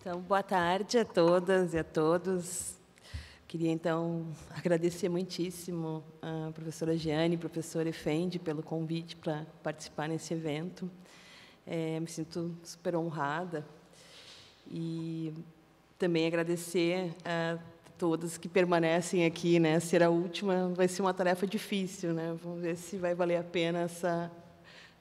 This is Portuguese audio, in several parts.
Então, boa tarde a todas e a todos. Queria, então, agradecer muitíssimo a professora Giane e professor Efendi pelo convite para participar nesse evento. Me sinto super honrada. E também agradecer a todos que permanecem aqui, né? Ser a última vai ser uma tarefa difícil, né? Vamos ver se vai valer a pena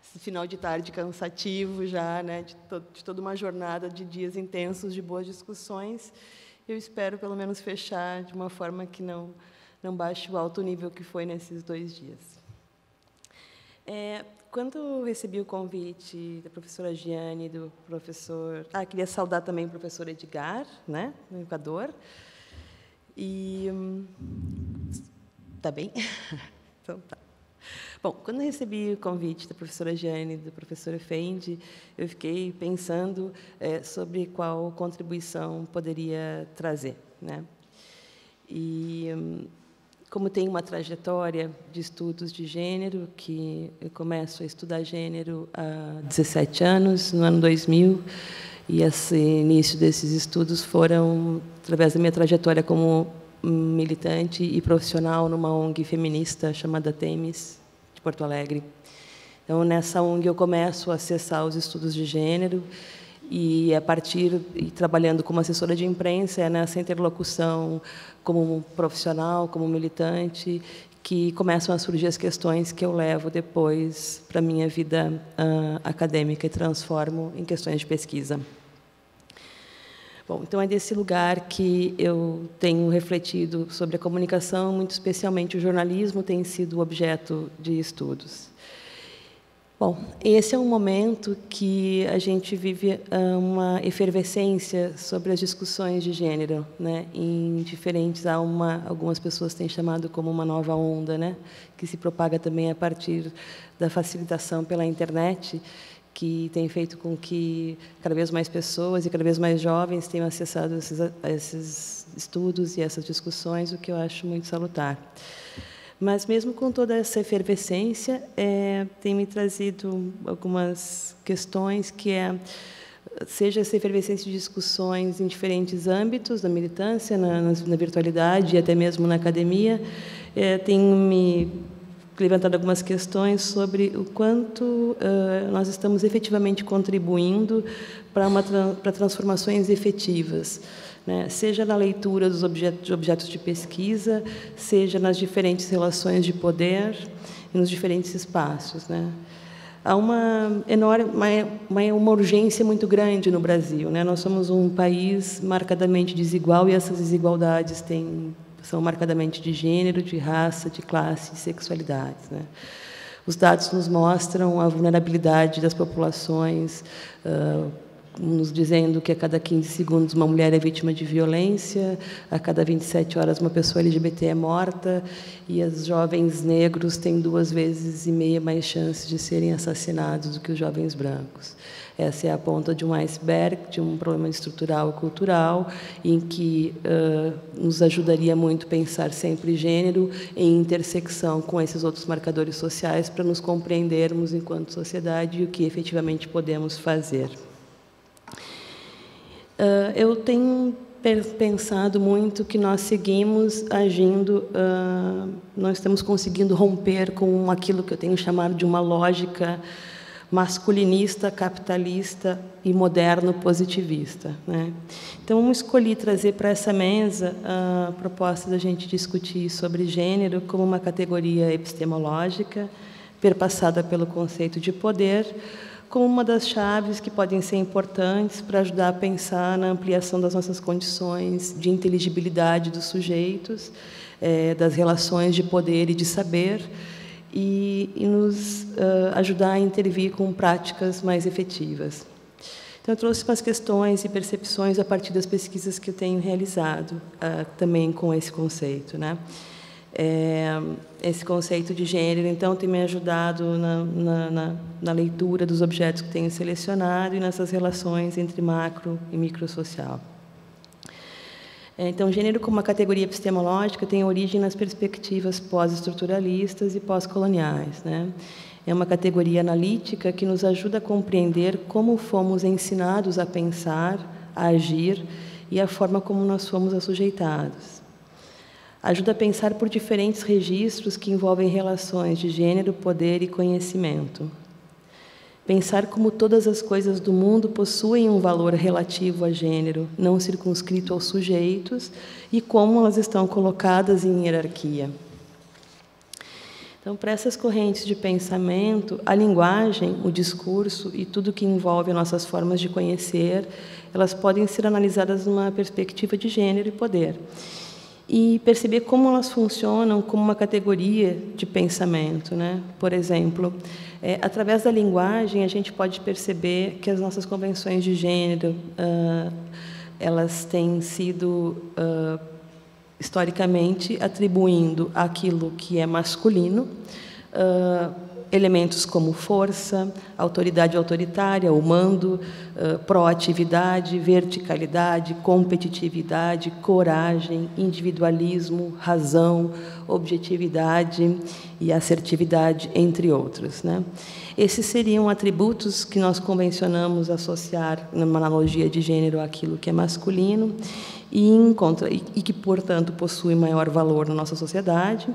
esse final de tarde cansativo já, né, de toda uma jornada de dias intensos de boas discussões. Eu espero, pelo menos, fechar de uma forma que não baixe o alto nível que foi nesses 2 dias. Quando eu recebi o convite da professora Giane e do professor... queria saudar também o professor Edgar, né, no Equador. E... Tá bem? Então, tá. Bom, quando eu recebi o convite da professora Giane e do professor Efendi, eu fiquei pensando sobre qual contribuição poderia trazer, né? E, como tenho uma trajetória de estudos de gênero, que eu começo a estudar gênero há 17 anos, no ano 2000, e esse início desses estudos foram através da minha trajetória como militante e profissional numa ONG feminista chamada Temis, Porto Alegre. Então, nessa ONG, eu começo a acessar os estudos de gênero e, trabalhando como assessora de imprensa, é nessa interlocução como profissional, como militante, que começam a surgir as questões que eu levo depois para a minha vida acadêmica e transformo em questões de pesquisa. Bom, então é desse lugar que eu tenho refletido sobre a comunicação, muito especialmente o jornalismo tem sido objeto de estudos. Bom, esse é um momento que a gente vive uma efervescência sobre as discussões de gênero, né? Algumas pessoas têm chamado como uma nova onda, né? Que se propaga também a partir da facilitação pela internet, que tem feito com que cada vez mais pessoas e cada vez mais jovens tenham acessado esses estudos e essas discussões, o que eu acho muito salutar. Mas, mesmo com toda essa efervescência, tem me trazido algumas questões seja essa efervescência de discussões em diferentes âmbitos da militância, na virtualidade e até mesmo na academia, tem me levantado algumas questões sobre o quanto nós estamos efetivamente contribuindo para transformações efetivas, né? Seja na leitura dos objetos de pesquisa, seja nas diferentes relações de poder e nos diferentes espaços, né? Há uma urgência muito grande no Brasil, né? Nós somos um país marcadamente desigual e essas desigualdades são marcadamente de gênero, de raça, de classe e sexualidades, né? Os dados nos mostram a vulnerabilidade das populações, nos dizendo que a cada 15 segundos uma mulher é vítima de violência, a cada 27 horas uma pessoa LGBT é morta, e os jovens negros têm 2,5 vezes mais chances de serem assassinados do que os jovens brancos. Essa é a ponta de um iceberg, de um problema estrutural e cultural, em que nos ajudaria muito pensar sempre gênero em intersecção com esses outros marcadores sociais para nos compreendermos enquanto sociedade e o que efetivamente podemos fazer. Eu tenho pensado muito que nós seguimos agindo, nós estamos conseguindo romper com aquilo que eu tenho chamado de uma lógica masculinista, capitalista e moderno-positivista, né? Então, eu escolhi trazer para essa mesa a proposta da gente discutir sobre gênero como uma categoria epistemológica, perpassada pelo conceito de poder, como uma das chaves que podem ser importantes para ajudar a pensar na ampliação das nossas condições de inteligibilidade dos sujeitos, das relações de poder e de saber, e nos ajudar a intervir com práticas mais efetivas. Então, eu trouxe umas questões e percepções a partir das pesquisas que eu tenho realizado, também com esse conceito, né? Esse conceito de gênero, então, tem me ajudado na leitura dos objetos que tenho selecionado e nessas relações entre macro e microsocial. Então, gênero como uma categoria epistemológica tem origem nas perspectivas pós-estruturalistas e pós-coloniais, né? É uma categoria analítica que nos ajuda a compreender como fomos ensinados a pensar, a agir e a forma como nós fomos assujeitados. Ajuda a pensar por diferentes registros que envolvem relações de gênero, poder e conhecimento. Pensar como todas as coisas do mundo possuem um valor relativo a gênero, não circunscrito aos sujeitos, e como elas estão colocadas em hierarquia. Então, para essas correntes de pensamento, a linguagem, o discurso e tudo que envolve nossas formas de conhecer, elas podem ser analisadas numa perspectiva de gênero e poder. E perceber como elas funcionam como uma categoria de pensamento, né? Por exemplo, através da linguagem, a gente pode perceber que as nossas convenções de gênero, elas têm sido, historicamente, atribuindo aquilo que é masculino, elementos como força, autoridade autoritária, o mando, proatividade, verticalidade, competitividade, coragem, individualismo, razão, objetividade e assertividade, entre outros, né? Esses seriam atributos que nós convencionamos associar, numa analogia de gênero, àquilo que é masculino e que, portanto, possui maior valor na nossa sociedade,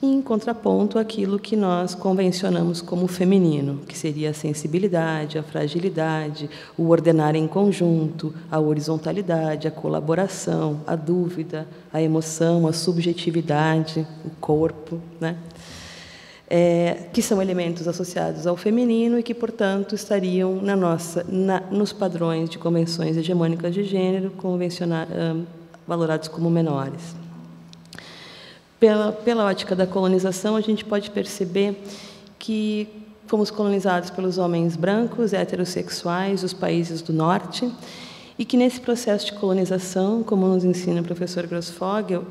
e, em contraponto, aquilo que nós convencionamos como feminino, que seria a sensibilidade, a fragilidade, o ordenar em conjunto, a horizontalidade, a colaboração, a dúvida, a emoção, a subjetividade, o corpo, né? Que são elementos associados ao feminino e que, portanto, estariam nos padrões de convenções hegemônicas de gênero, valorados como menores. Pela ótica da colonização, a gente pode perceber que fomos colonizados pelos homens brancos, heterossexuais, dos países do norte, e que, nesse processo de colonização, como nos ensina o professor Grossfogel,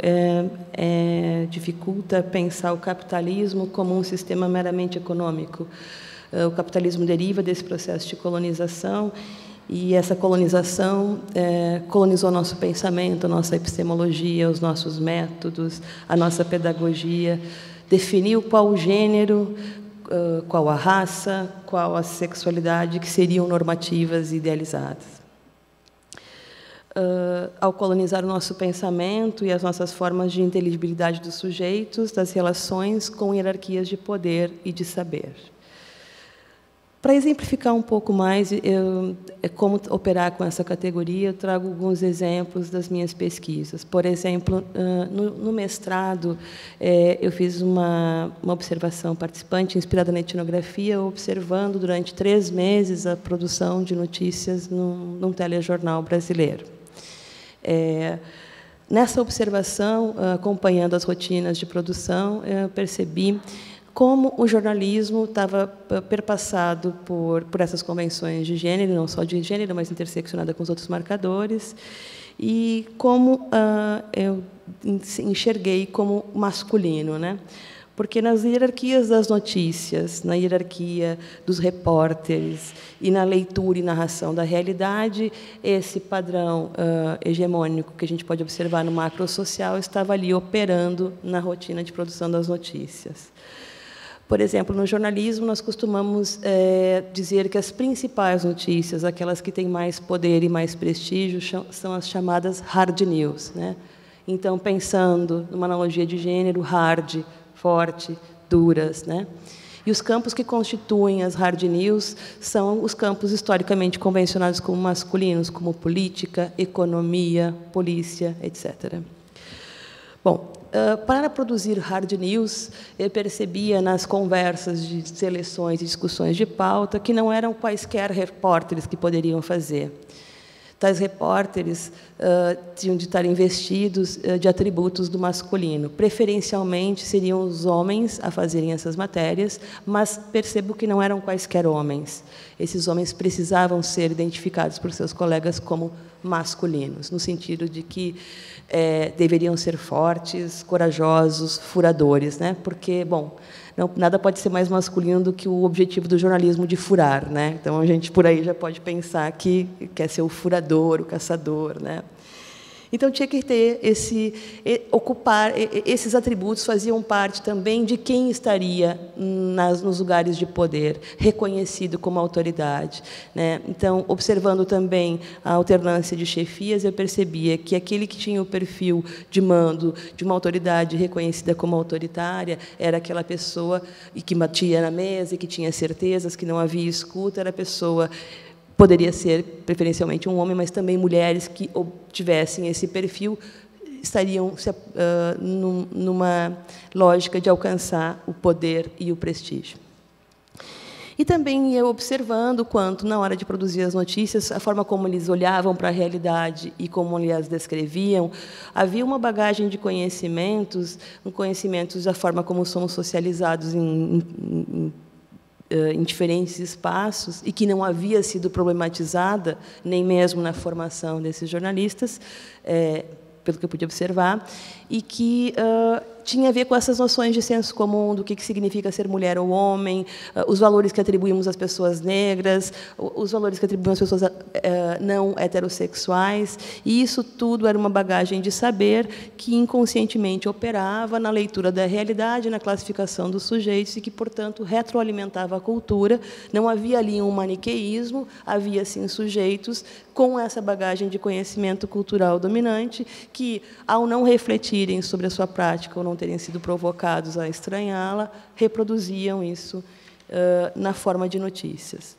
dificulta pensar o capitalismo como um sistema meramente econômico. O capitalismo deriva desse processo de colonização, e essa colonização colonizou nosso pensamento, a nossa epistemologia, os nossos métodos, a nossa pedagogia, definiu qual o gênero, qual a raça, qual a sexualidade que seriam normativas e idealizadas. Ao colonizar o nosso pensamento e as nossas formas de inteligibilidade dos sujeitos, das relações com hierarquias de poder e de saber. Para exemplificar um pouco mais como operar com essa categoria, eu trago alguns exemplos das minhas pesquisas. Por exemplo, no mestrado, eu fiz uma observação participante inspirada na etnografia, observando durante 3 meses a produção de notícias num telejornal brasileiro. Nessa observação, acompanhando as rotinas de produção, eu percebi como o jornalismo estava perpassado por essas convenções de gênero, não só de gênero, mas interseccionada com os outros marcadores, e como eu enxerguei como masculino, né? Porque nas hierarquias das notícias, na hierarquia dos repórteres e na leitura e narração da realidade, esse padrão hegemônico que a gente pode observar no macrosocial estava ali operando na rotina de produção das notícias. Por exemplo, no jornalismo, nós costumamos dizer que as principais notícias, aquelas que têm mais poder e mais prestígio, são as chamadas hard news, né? Então, pensando numa analogia de gênero, hard, forte, duras, né? E os campos que constituem as hard news são os campos historicamente convencionados como masculinos, como política, economia, polícia, etc. Bom, para produzir hard news, eu percebia nas conversas de seleções e discussões de pauta que não eram quaisquer repórteres que poderiam fazer. Tais repórteres tinham de estar investidos de atributos do masculino. Preferencialmente, seriam os homens a fazerem essas matérias, mas percebo que não eram quaisquer homens. Esses homens precisavam ser identificados por seus colegas como masculinos, no sentido de que deveriam ser fortes, corajosos, furadores, né? Porque, bom, nada pode ser mais masculino do que o objetivo do jornalismo de furar, né? Então a gente por aí já pode pensar que quer ser o furador, o caçador, né? Então, tinha que ter ocupar esses atributos, faziam parte também de quem estaria nos lugares de poder, reconhecido como autoridade, né? Então, observando também a alternância de chefias, eu percebia que aquele que tinha o perfil de mando de uma autoridade reconhecida como autoritária era aquela pessoa que batia na mesa e que tinha certezas, que não havia escuta, era a pessoa. Poderia ser, preferencialmente, um homem, mas também mulheres que tivessem esse perfil estariam numa lógica de alcançar o poder e o prestígio. E também eu observando quanto, na hora de produzir as notícias, a forma como eles olhavam para a realidade e como eles as descreviam, havia uma bagagem de conhecimentos da forma como somos socializados em diferentes espaços e que não havia sido problematizada, nem mesmo na formação desses jornalistas, pelo que eu pude observar, e que tinha a ver com essas noções de senso comum, do que significa ser mulher ou homem, os valores que atribuímos às pessoas negras, os valores que atribuímos às pessoas não heterossexuais, e isso tudo era uma bagagem de saber que inconscientemente operava na leitura da realidade, na classificação dos sujeitos, e que, portanto, retroalimentava a cultura. Não havia ali um maniqueísmo, havia, sim, sujeitos com essa bagagem de conhecimento cultural dominante, que, ao não refletirem sobre a sua prática ou não terem sido provocados a estranhá-la, reproduziam isso na forma de notícias.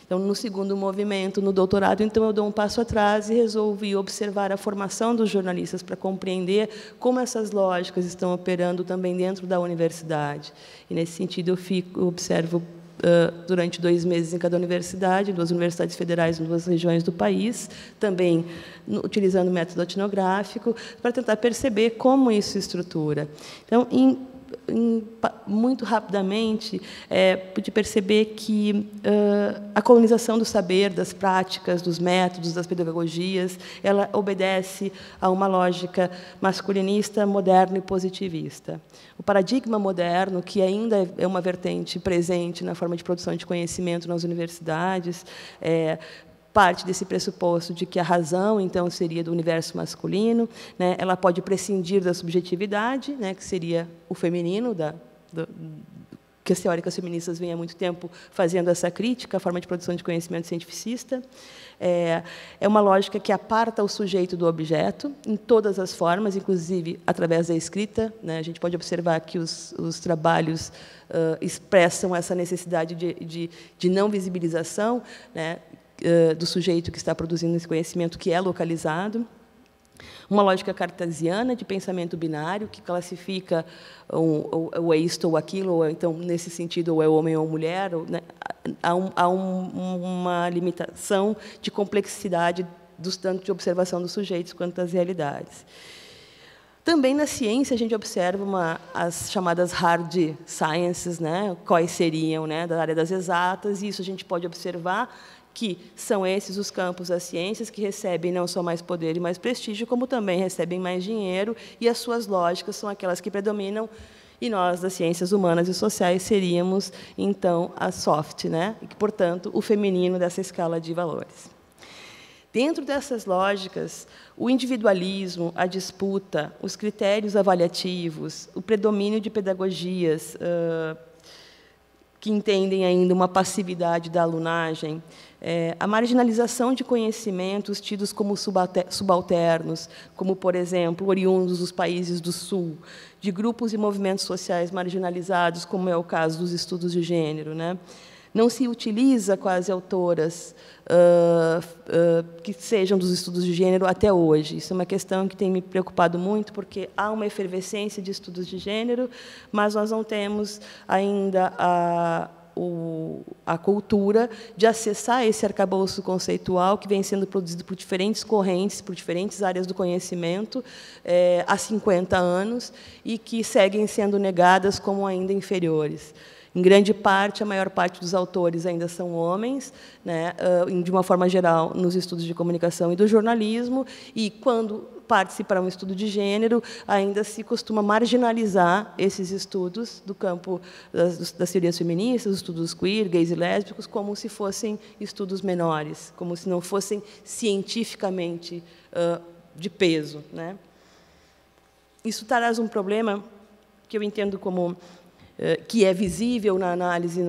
Então, no segundo movimento, no doutorado, então, eu dou um passo atrás e resolvi observar a formação dos jornalistas para compreender como essas lógicas estão operando também dentro da universidade. E, nesse sentido, eu observo durante 2 meses em cada universidade, 2 universidades federais em 2 regiões do país, também utilizando o método etnográfico, para tentar perceber como isso se estrutura. Então, muito rapidamente, pude perceber que a colonização do saber, das práticas, dos métodos, das pedagogias, ela obedece a uma lógica masculinista, moderna e positivista. O paradigma moderno, que ainda é uma vertente presente na forma de produção de conhecimento nas universidades, parte desse pressuposto de que a razão, então, seria do universo masculino, né? Ela pode prescindir da subjetividade, né? Que seria o feminino, que as teóricas feministas vêm há muito tempo fazendo essa crítica à forma de produção de conhecimento cientificista. É uma lógica que aparta o sujeito do objeto, em todas as formas, inclusive através da escrita, né? A gente pode observar que os trabalhos expressam essa necessidade de não visibilização, né? Do sujeito que está produzindo esse conhecimento, que é localizado. Uma lógica cartesiana de pensamento binário, que classifica ou é isto ou aquilo, ou então, nesse sentido, ou é homem ou mulher. Ou, né, há uma limitação de complexidade tanto de observação dos sujeitos quanto das realidades. Também na ciência a gente observa as chamadas hard sciences, né, quais seriam, né, da área das exatas, e isso a gente pode observar que são esses os campos das ciências que recebem não só mais poder e mais prestígio, como também recebem mais dinheiro, e as suas lógicas são aquelas que predominam, e nós, das ciências humanas e sociais, seríamos, então, a soft, né? E que, portanto, o feminino dessa escala de valores. Dentro dessas lógicas, o individualismo, a disputa, os critérios avaliativos, o predomínio de pedagogias que entendem ainda uma passividade da alunagem, a marginalização de conhecimentos tidos como subalternos, como, por exemplo, oriundos dos países do Sul, de grupos e movimentos sociais marginalizados, como é o caso dos estudos de gênero, né? Não se utiliza quase autoras que sejam dos estudos de gênero até hoje. Isso é uma questão que tem me preocupado muito, porque há uma efervescência de estudos de gênero, mas nós não temos ainda a cultura de acessar esse arcabouço conceitual que vem sendo produzido por diferentes correntes, por diferentes áreas do conhecimento há 50 anos e que seguem sendo negadas como ainda inferiores. Em grande parte, a maior parte dos autores ainda são homens, né, de uma forma geral, nos estudos de comunicação e do jornalismo, e, quando parte-se para um estudo de gênero, ainda se costuma marginalizar esses estudos do campo das teorias feministas, dos estudos queer, gays e lésbicos, como se fossem estudos menores, como se não fossem cientificamente de peso, né? Isso traz um problema que eu entendo como que é visível na análise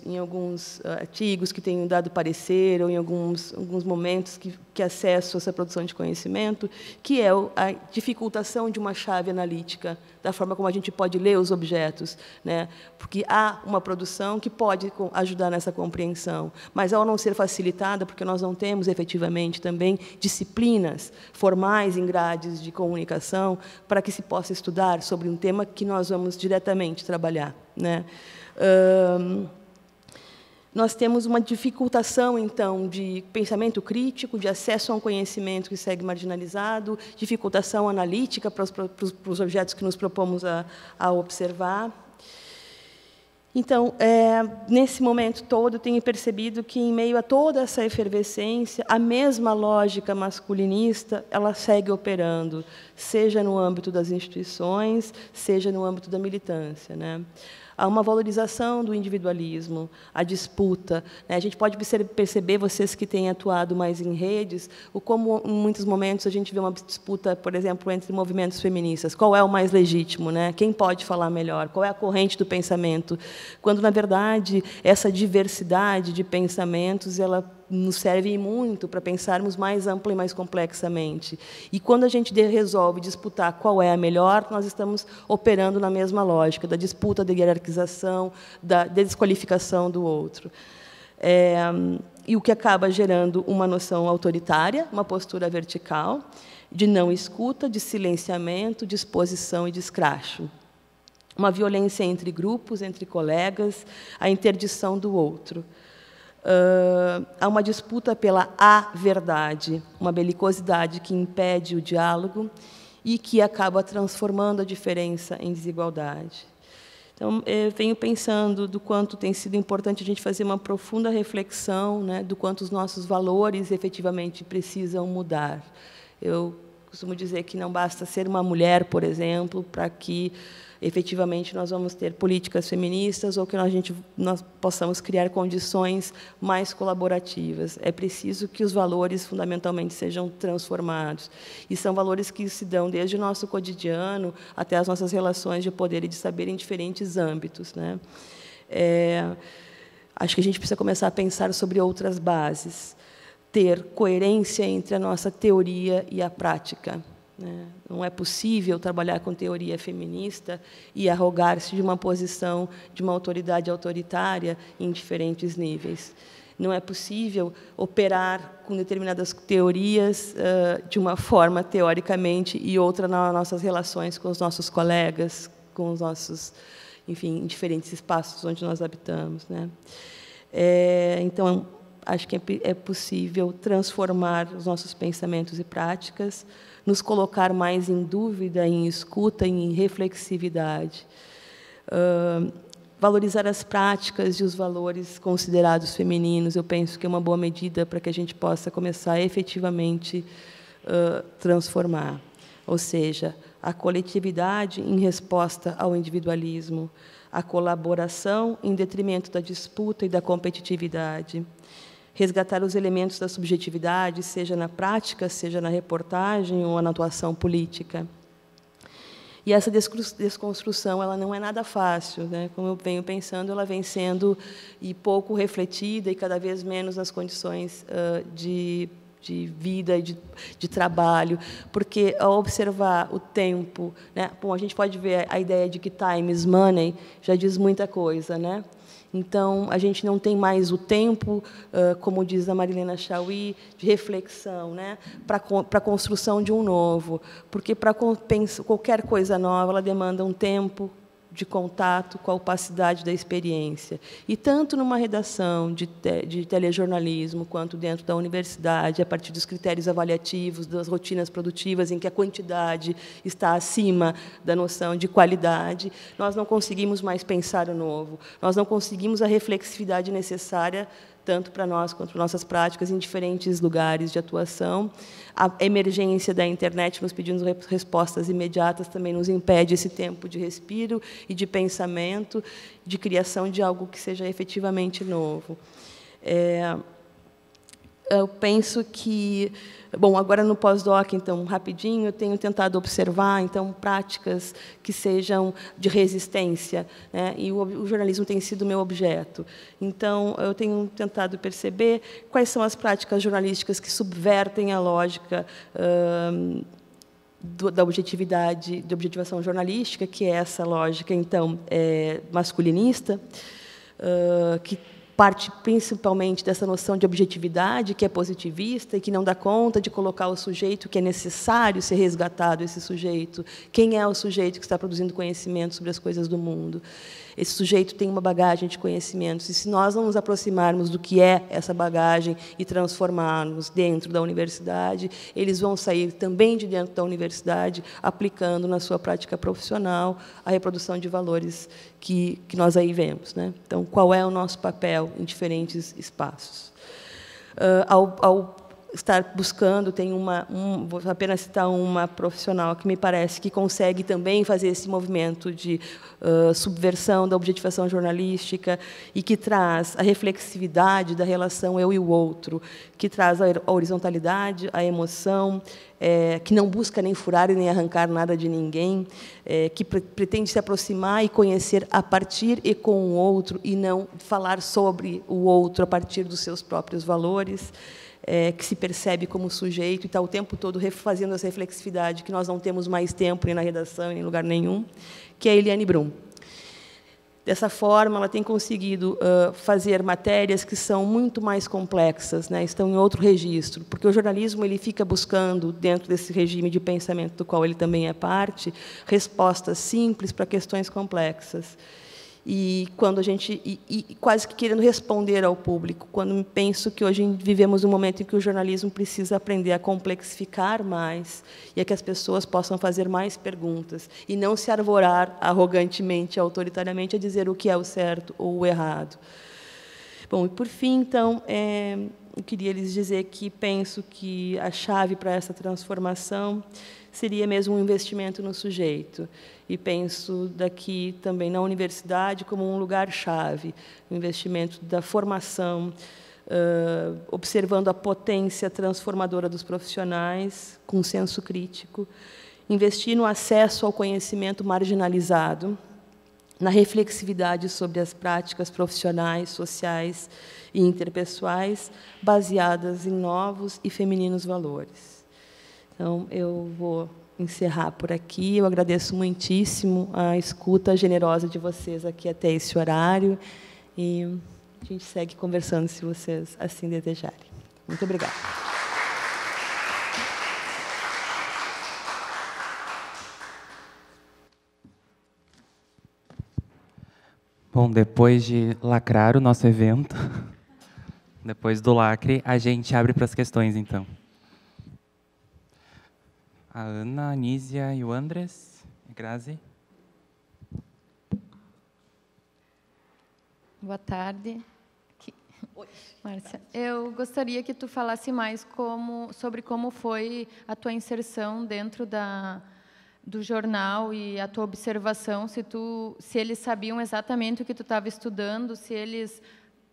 em alguns artigos que tenham dado parecer, ou em alguns momentos que acesso a essa produção de conhecimento, que é a dificultação de uma chave analítica, da forma como a gente pode ler os objetos, né? Porque há uma produção que pode ajudar nessa compreensão, mas, ao não ser facilitada, porque nós não temos, efetivamente, também disciplinas formais em grades de comunicação para que se possa estudar sobre um tema que nós vamos diretamente trabalhar, né? Nós temos uma dificultação, então, de pensamento crítico, de acesso a um conhecimento que segue marginalizado, dificultação analítica para os objetos que nos propomos a observar. Então, nesse momento todo, eu tenho percebido que, em meio a toda essa efervescência, a mesma lógica masculinista ela segue operando, seja no âmbito das instituições, seja no âmbito da militância, né? Há uma valorização do individualismo, a disputa, né? A gente pode perceber, vocês que têm atuado mais em redes, como, em muitos momentos, a gente vê uma disputa, por exemplo, entre movimentos feministas. Qual é o mais legítimo, né? Quem pode falar melhor? Qual é a corrente do pensamento? Quando, na verdade, essa diversidade de pensamentos ela nos serve muito para pensarmos mais ampla e mais complexamente. E, quando a gente resolve disputar qual é a melhor, nós estamos operando na mesma lógica da disputa, da hierarquização, da desqualificação do outro. E o que acaba gerando uma noção autoritária, uma postura vertical, de não escuta, de silenciamento, de exposição e de escracho. Uma violência entre grupos, entre colegas, a interdição do outro. Há uma disputa pela verdade, uma belicosidade que impede o diálogo e que acaba transformando a diferença em desigualdade. Então, eu venho pensando do quanto tem sido importante a gente fazer uma profunda reflexão, né, do quanto os nossos valores efetivamente precisam mudar. Eu costumo dizer que não basta ser uma mulher, por exemplo, para que efetivamente nós vamos ter políticas feministas ou que nós possamos criar condições mais colaborativas. É preciso que os valores, fundamentalmente, sejam transformados. E são valores que se dão desde o nosso cotidiano até as nossas relações de poder e de saber em diferentes âmbitos, né? Acho que a gente precisa começar a pensar sobre outras bases, ter coerência entre a nossa teoria e a prática. Não é possível trabalhar com teoria feminista e arrogar-se de uma posição de uma autoridade autoritária em diferentes níveis. Não é possível operar com determinadas teorias de uma forma teoricamente e outra nas nossas relações com os nossos colegas, com os nossos, enfim, em diferentes espaços onde nós habitamos, né? Então, acho que é possível transformar os nossos pensamentos e práticas, nos colocar mais em dúvida, em escuta, em reflexividade. Valorizar as práticas e os valores considerados femininos, eu penso que é uma boa medida para que a gente possa começar a efetivamente transformar. Ou seja, a coletividade em resposta ao individualismo, a colaboração em detrimento da disputa e da competitividade, resgatar os elementos da subjetividade, seja na prática, seja na reportagem ou na atuação política. E essa desconstrução ela não é nada fácil, né? Como eu venho pensando, ela vem sendo pouco refletida e cada vez menos nas condições de vida e de trabalho, porque, ao observar o tempo, né? Bom, a gente pode ver a ideia de que time is money já diz muita coisa, né? Então, a gente não tem mais o tempo, como diz a Marilena Chaui, de reflexão, né, para a construção de um novo, porque, para qualquer coisa nova, ela demanda um tempo de contato com a opacidade da experiência. E, tanto numa redação de telejornalismo, quanto dentro da universidade, a partir dos critérios avaliativos, das rotinas produtivas, em que a quantidade está acima da noção de qualidade, nós não conseguimos mais pensar o novo, nós não conseguimos a reflexividade necessária, tanto para nós quanto para nossas práticas, em diferentes lugares de atuação. A emergência da internet, nos pedindo respostas imediatas, também nos impede esse tempo de respiro e de pensamento, de criação de algo que seja efetivamente novo. Eu penso que Bom, agora no pós-doc, então, rapidinho, eu tenho tentado observar, então, práticas que sejam de resistência, né? E o jornalismo tem sido meu objeto. Então, eu tenho tentado perceber quais são as práticas jornalísticas que subvertem a lógica da objetividade, da objetivação jornalística, que é essa lógica, então, masculinista, que parte principalmente dessa noção de objetividade, que é positivista e que não dá conta de colocar o sujeito, que é necessário ser resgatado, esse sujeito. Quem é o sujeito que está produzindo conhecimento sobre as coisas do mundo? Esse sujeito tem uma bagagem de conhecimentos, e se nós não nos aproximarmos do que é essa bagagem e transformarmos dentro da universidade, eles vão sair também de dentro da universidade, aplicando na sua prática profissional a reprodução de valores que nós aí vemos, né? Então, qual é o nosso papel em diferentes espaços? Ao estar buscando, tem vou apenas citar uma profissional que me parece que consegue também fazer esse movimento de subversão da objetivação jornalística e que traz a reflexividade da relação eu e o outro, que traz a horizontalidade, a emoção, que não busca nem furar e nem arrancar nada de ninguém, que pretende se aproximar e conhecer a partir e com o outro, e não falar sobre o outro a partir dos seus próprios valores, que se percebe como sujeito e está o tempo todo fazendo essa reflexividade que nós não temos mais tempo nem na redação, nem em lugar nenhum, que é a Eliane Brum. Dessa forma, ela tem conseguido fazer matérias que são muito mais complexas, né? Estão em outro registro, porque o jornalismo ele fica buscando, dentro desse regime de pensamento do qual ele também é parte, respostas simples para questões complexas. E quando a gente quase que querendo responder ao público, quando penso que hoje vivemos um momento em que o jornalismo precisa aprender a complexificar mais e a que as pessoas possam fazer mais perguntas e não se arvorar arrogantemente, autoritariamente a dizer o que é o certo ou o errado. Bom, e por fim, então, eu queria lhes dizer que penso que a chave para essa transformação seria mesmo um investimento no sujeito. E penso daqui também na universidade como um lugar-chave, um investimento da formação, observando a potência transformadora dos profissionais, com senso crítico, investir no acesso ao conhecimento marginalizado, na reflexividade sobre as práticas profissionais, sociais e interpessoais, baseadas em novos e femininos valores. Então, eu vou encerrar por aqui. Eu agradeço muitíssimo a escuta generosa de vocês aqui até esse horário, e a gente segue conversando, se vocês assim desejarem. Muito obrigada. Bom, depois de lacrar o nosso evento, depois do lacre, a gente abre para as questões, então. A Ana, a Anísia e o Andres. Grazi. Boa tarde. Oi, Márcia. Eu gostaria que tu falasse mais sobre como foi a tua inserção dentro do jornal e a tua observação, se eles sabiam exatamente o que tu estava estudando, se eles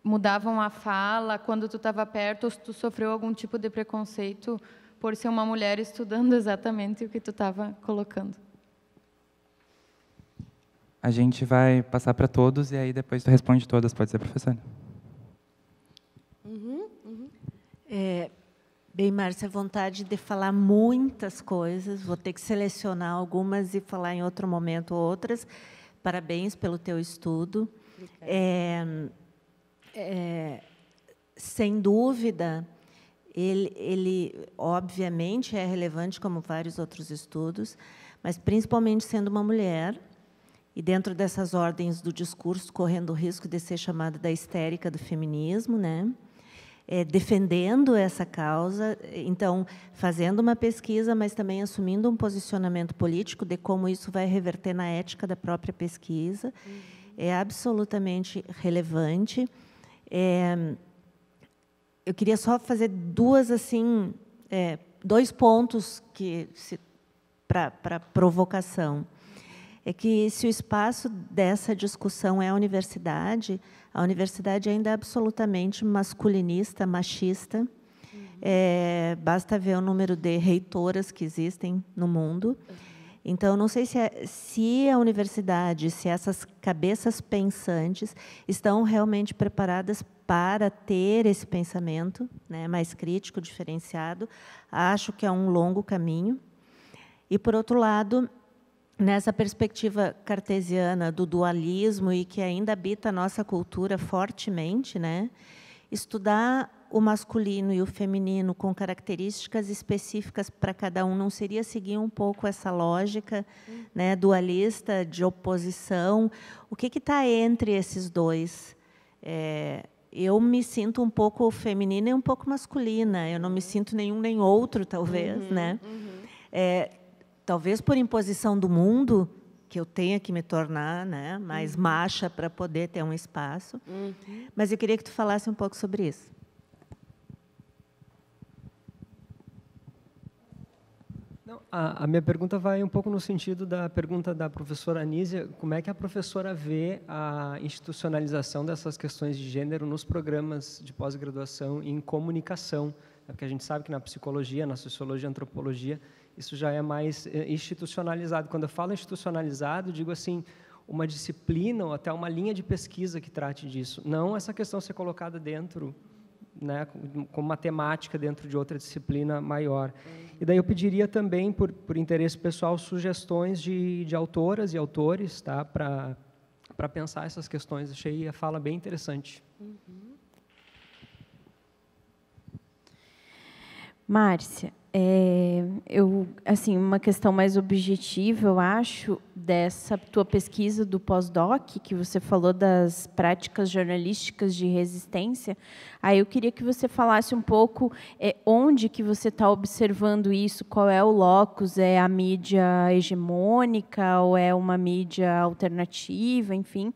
mudavam a fala quando tu estava perto, ou se tu sofreu algum tipo de preconceito por ser uma mulher estudando exatamente o que tu estava colocando. A gente vai passar para todos e aí depois tu responde todas, pode ser, professora? Bem, Márcia, vontade de falar muitas coisas, vou ter que selecionar algumas e falar em outro momento outras. Parabéns pelo teu estudo. Sem dúvida, ele obviamente é relevante, como vários outros estudos, mas principalmente sendo uma mulher, e dentro dessas ordens do discurso, correndo o risco de ser chamada da histérica do feminismo, né? Defendendo essa causa, então, fazendo uma pesquisa, mas também assumindo um posicionamento político de como isso vai reverter na ética da própria pesquisa. É absolutamente relevante. Eu queria só fazer dois pontos para provocação. É que, se o espaço dessa discussão é a universidade ainda é absolutamente masculinista, machista, Basta ver o número de reitoras que existem no mundo. Então, não sei se a universidade, se essas cabeças pensantes estão realmente preparadas para ter esse pensamento, né, mais crítico, diferenciado. Acho que é um longo caminho. E, por outro lado, nessa perspectiva cartesiana do dualismo e que ainda habita a nossa cultura fortemente, né, estudar o masculino e o feminino com características específicas para cada um não seria seguir um pouco essa lógica, né, dualista, de oposição? O que está entre esses dois? Eu me sinto um pouco feminina e um pouco masculina. Eu não me sinto nenhum nem outro, talvez, né? Talvez por imposição do mundo, que eu tenha que me tornar, né, mais macha para poder ter um espaço. Mas eu queria que tu falasse um pouco sobre isso. Não, a minha pergunta vai um pouco no sentido da pergunta da professora Anísia, como é que a professora vê a institucionalização dessas questões de gênero nos programas de pós-graduação em comunicação, porque a gente sabe que na psicologia, na sociologia, antropologia, isso já é mais institucionalizado. Quando eu falo institucionalizado, digo assim, uma disciplina ou até uma linha de pesquisa que trate disso, não essa questão ser colocada dentro, né, como matemática dentro de outra disciplina maior. E daí eu pediria também, por interesse pessoal, sugestões de autoras e autores, tá, para pensar essas questões. Achei a fala bem interessante. Márcia, assim, uma questão mais objetiva, eu acho, dessa tua pesquisa do pós-doc, que você falou das práticas jornalísticas de resistência. Aí eu queria que você falasse um pouco onde que você está observando isso, qual é o locus, é a mídia hegemônica ou é uma mídia alternativa, enfim,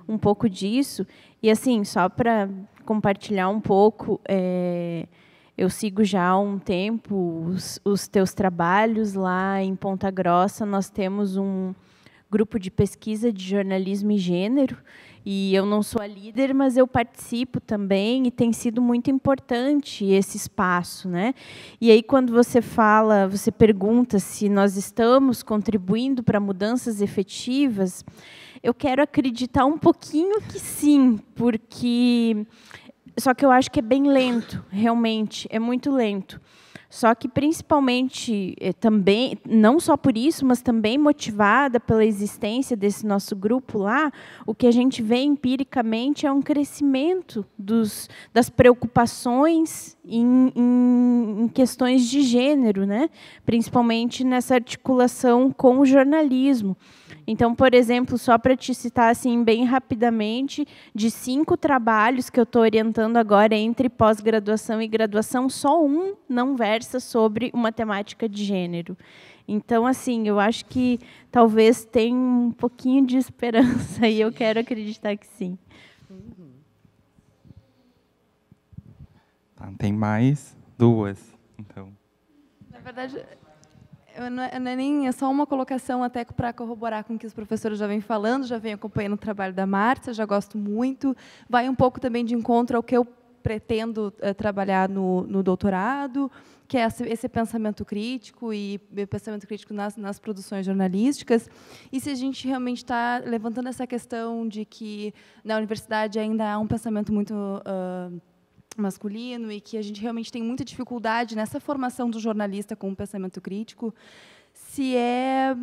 um pouco disso. E, assim, só para compartilhar um pouco, eu sigo já há um tempo os teus trabalhos lá em Ponta Grossa. Nós temos um grupo de pesquisa de jornalismo e gênero, e eu não sou a líder, mas eu participo também, e tem sido muito importante esse espaço, né? E aí, quando você fala, você pergunta se nós estamos contribuindo para mudanças efetivas, eu quero acreditar um pouquinho que sim, porque... Só que eu acho que é bem lento, realmente, é muito lento. Só que, principalmente, também, não só por isso, mas também motivada pela existência desse nosso grupo lá, o que a gente vê empiricamente é um crescimento das preocupações em questões de gênero, né? Principalmente nessa articulação com o jornalismo. Então, por exemplo, só para te citar assim, bem rapidamente, de 5 trabalhos que eu estou orientando agora entre pós-graduação e graduação, só um não versa sobre uma temática de gênero. Então, assim, eu acho que talvez tenha um pouquinho de esperança, e eu quero acreditar que sim. Tá, tem mais 2, então. Na verdade... é só uma colocação até para corroborar com o que os professores já vêm falando, já vêm acompanhando o trabalho da Márcia, já gosto muito. Vai um pouco também de encontro ao que eu pretendo trabalhar no doutorado, que é esse pensamento crítico e pensamento crítico nas produções jornalísticas. E se a gente realmente está levantando essa questão de que na universidade ainda há um pensamento muito... masculino, e que a gente realmente tem muita dificuldade nessa formação do jornalista com o pensamento crítico, seria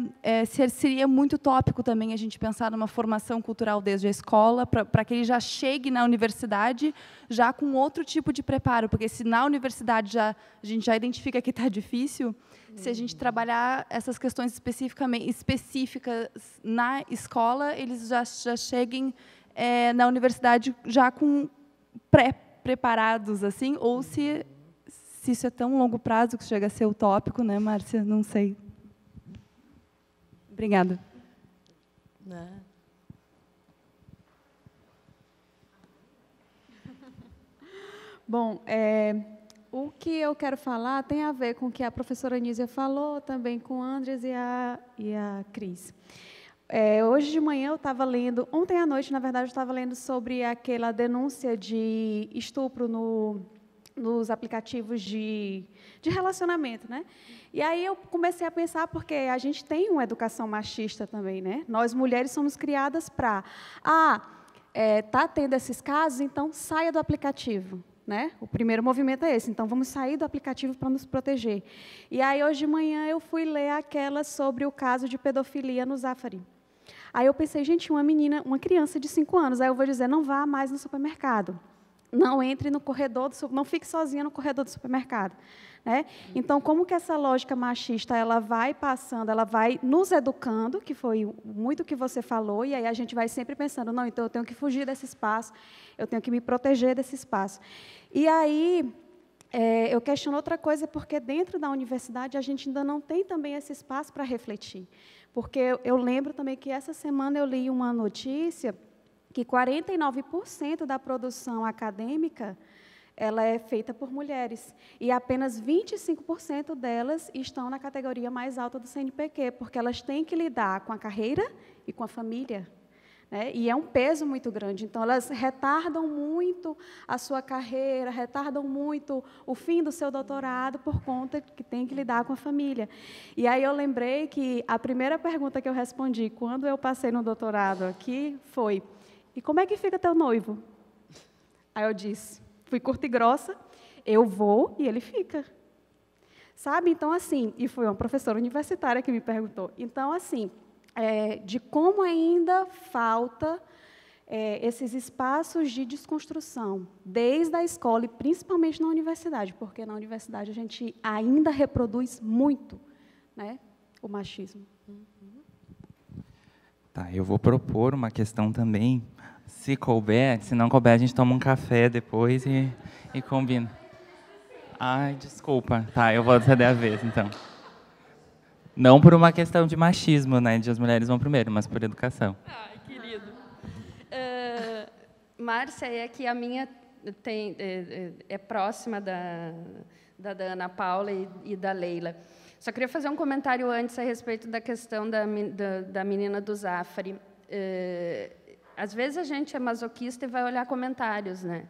muito tópico também a gente pensar numa formação cultural desde a escola, para que ele já chegue na universidade já com outro tipo de preparo, porque se na universidade a gente já identifica que está difícil, se a gente trabalhar essas questões específicas na escola, eles já cheguem na universidade já com preparados, assim, ou se isso é tão longo prazo que chega a ser utópico, né, Márcia? Não sei. Obrigada. Bom, o que eu quero falar tem a ver com o que a professora Anísia falou, também com o Andres e a Cris. Hoje de manhã eu estava lendo, ontem à noite, na verdade, eu estava lendo sobre aquela denúncia de estupro nos aplicativos de relacionamento, né? E aí eu comecei a pensar, porque a gente tem uma educação machista também, né? Nós, mulheres, somos criadas para... tá tendo esses casos, então saia do aplicativo, né? O primeiro movimento é esse, então vamos sair do aplicativo para nos proteger. E aí, hoje de manhã, eu fui ler aquela sobre o caso de pedofilia no Zafari. Aí eu pensei, gente, uma criança de 5 anos, aí eu vou dizer, não vá mais no supermercado. Não entre no corredor, não fique sozinha no corredor do supermercado. Né? Então, como que essa lógica machista ela vai passando, ela vai nos educando, que foi muito o que você falou, e aí a gente vai sempre pensando, não, então eu tenho que fugir desse espaço, eu tenho que me proteger desse espaço. E aí, eu questiono outra coisa, porque dentro da universidade a gente ainda não tem também esse espaço para refletir. Porque eu lembro também que essa semana eu li uma notícia que 49% da produção acadêmica ela é feita por mulheres, e apenas 25% delas estão na categoria mais alta do CNPq, porque elas têm que lidar com a carreira e com a família. Né? E é um peso muito grande. Então, elas retardam muito a sua carreira, retardam muito o fim do seu doutorado, por conta que tem que lidar com a família. E aí eu lembrei que a primeira pergunta que eu respondi quando eu passei no doutorado aqui foi: e como é que fica teu noivo? Aí eu disse, fui curta e grossa, eu vou e ele fica. Sabe? Então, assim, e foi uma professora universitária que me perguntou. Então, assim, de como ainda falta esses espaços de desconstrução, desde a escola e principalmente na universidade, porque na universidade a gente ainda reproduz muito, né, o machismo. Tá, eu vou propor uma questão também. Se couber, se não couber, a gente toma um café depois e combina. Ai, desculpa. Tá, eu vou ceder a vez, então. Não por uma questão de machismo, né, de as mulheres vão primeiro, mas por educação. Ai, querido. Márcia, é que a minha é próxima da Ana Paula e da Leila. Só queria fazer um comentário antes a respeito da questão da menina do Zafari. Às vezes a gente é masoquista e vai olhar comentários, né?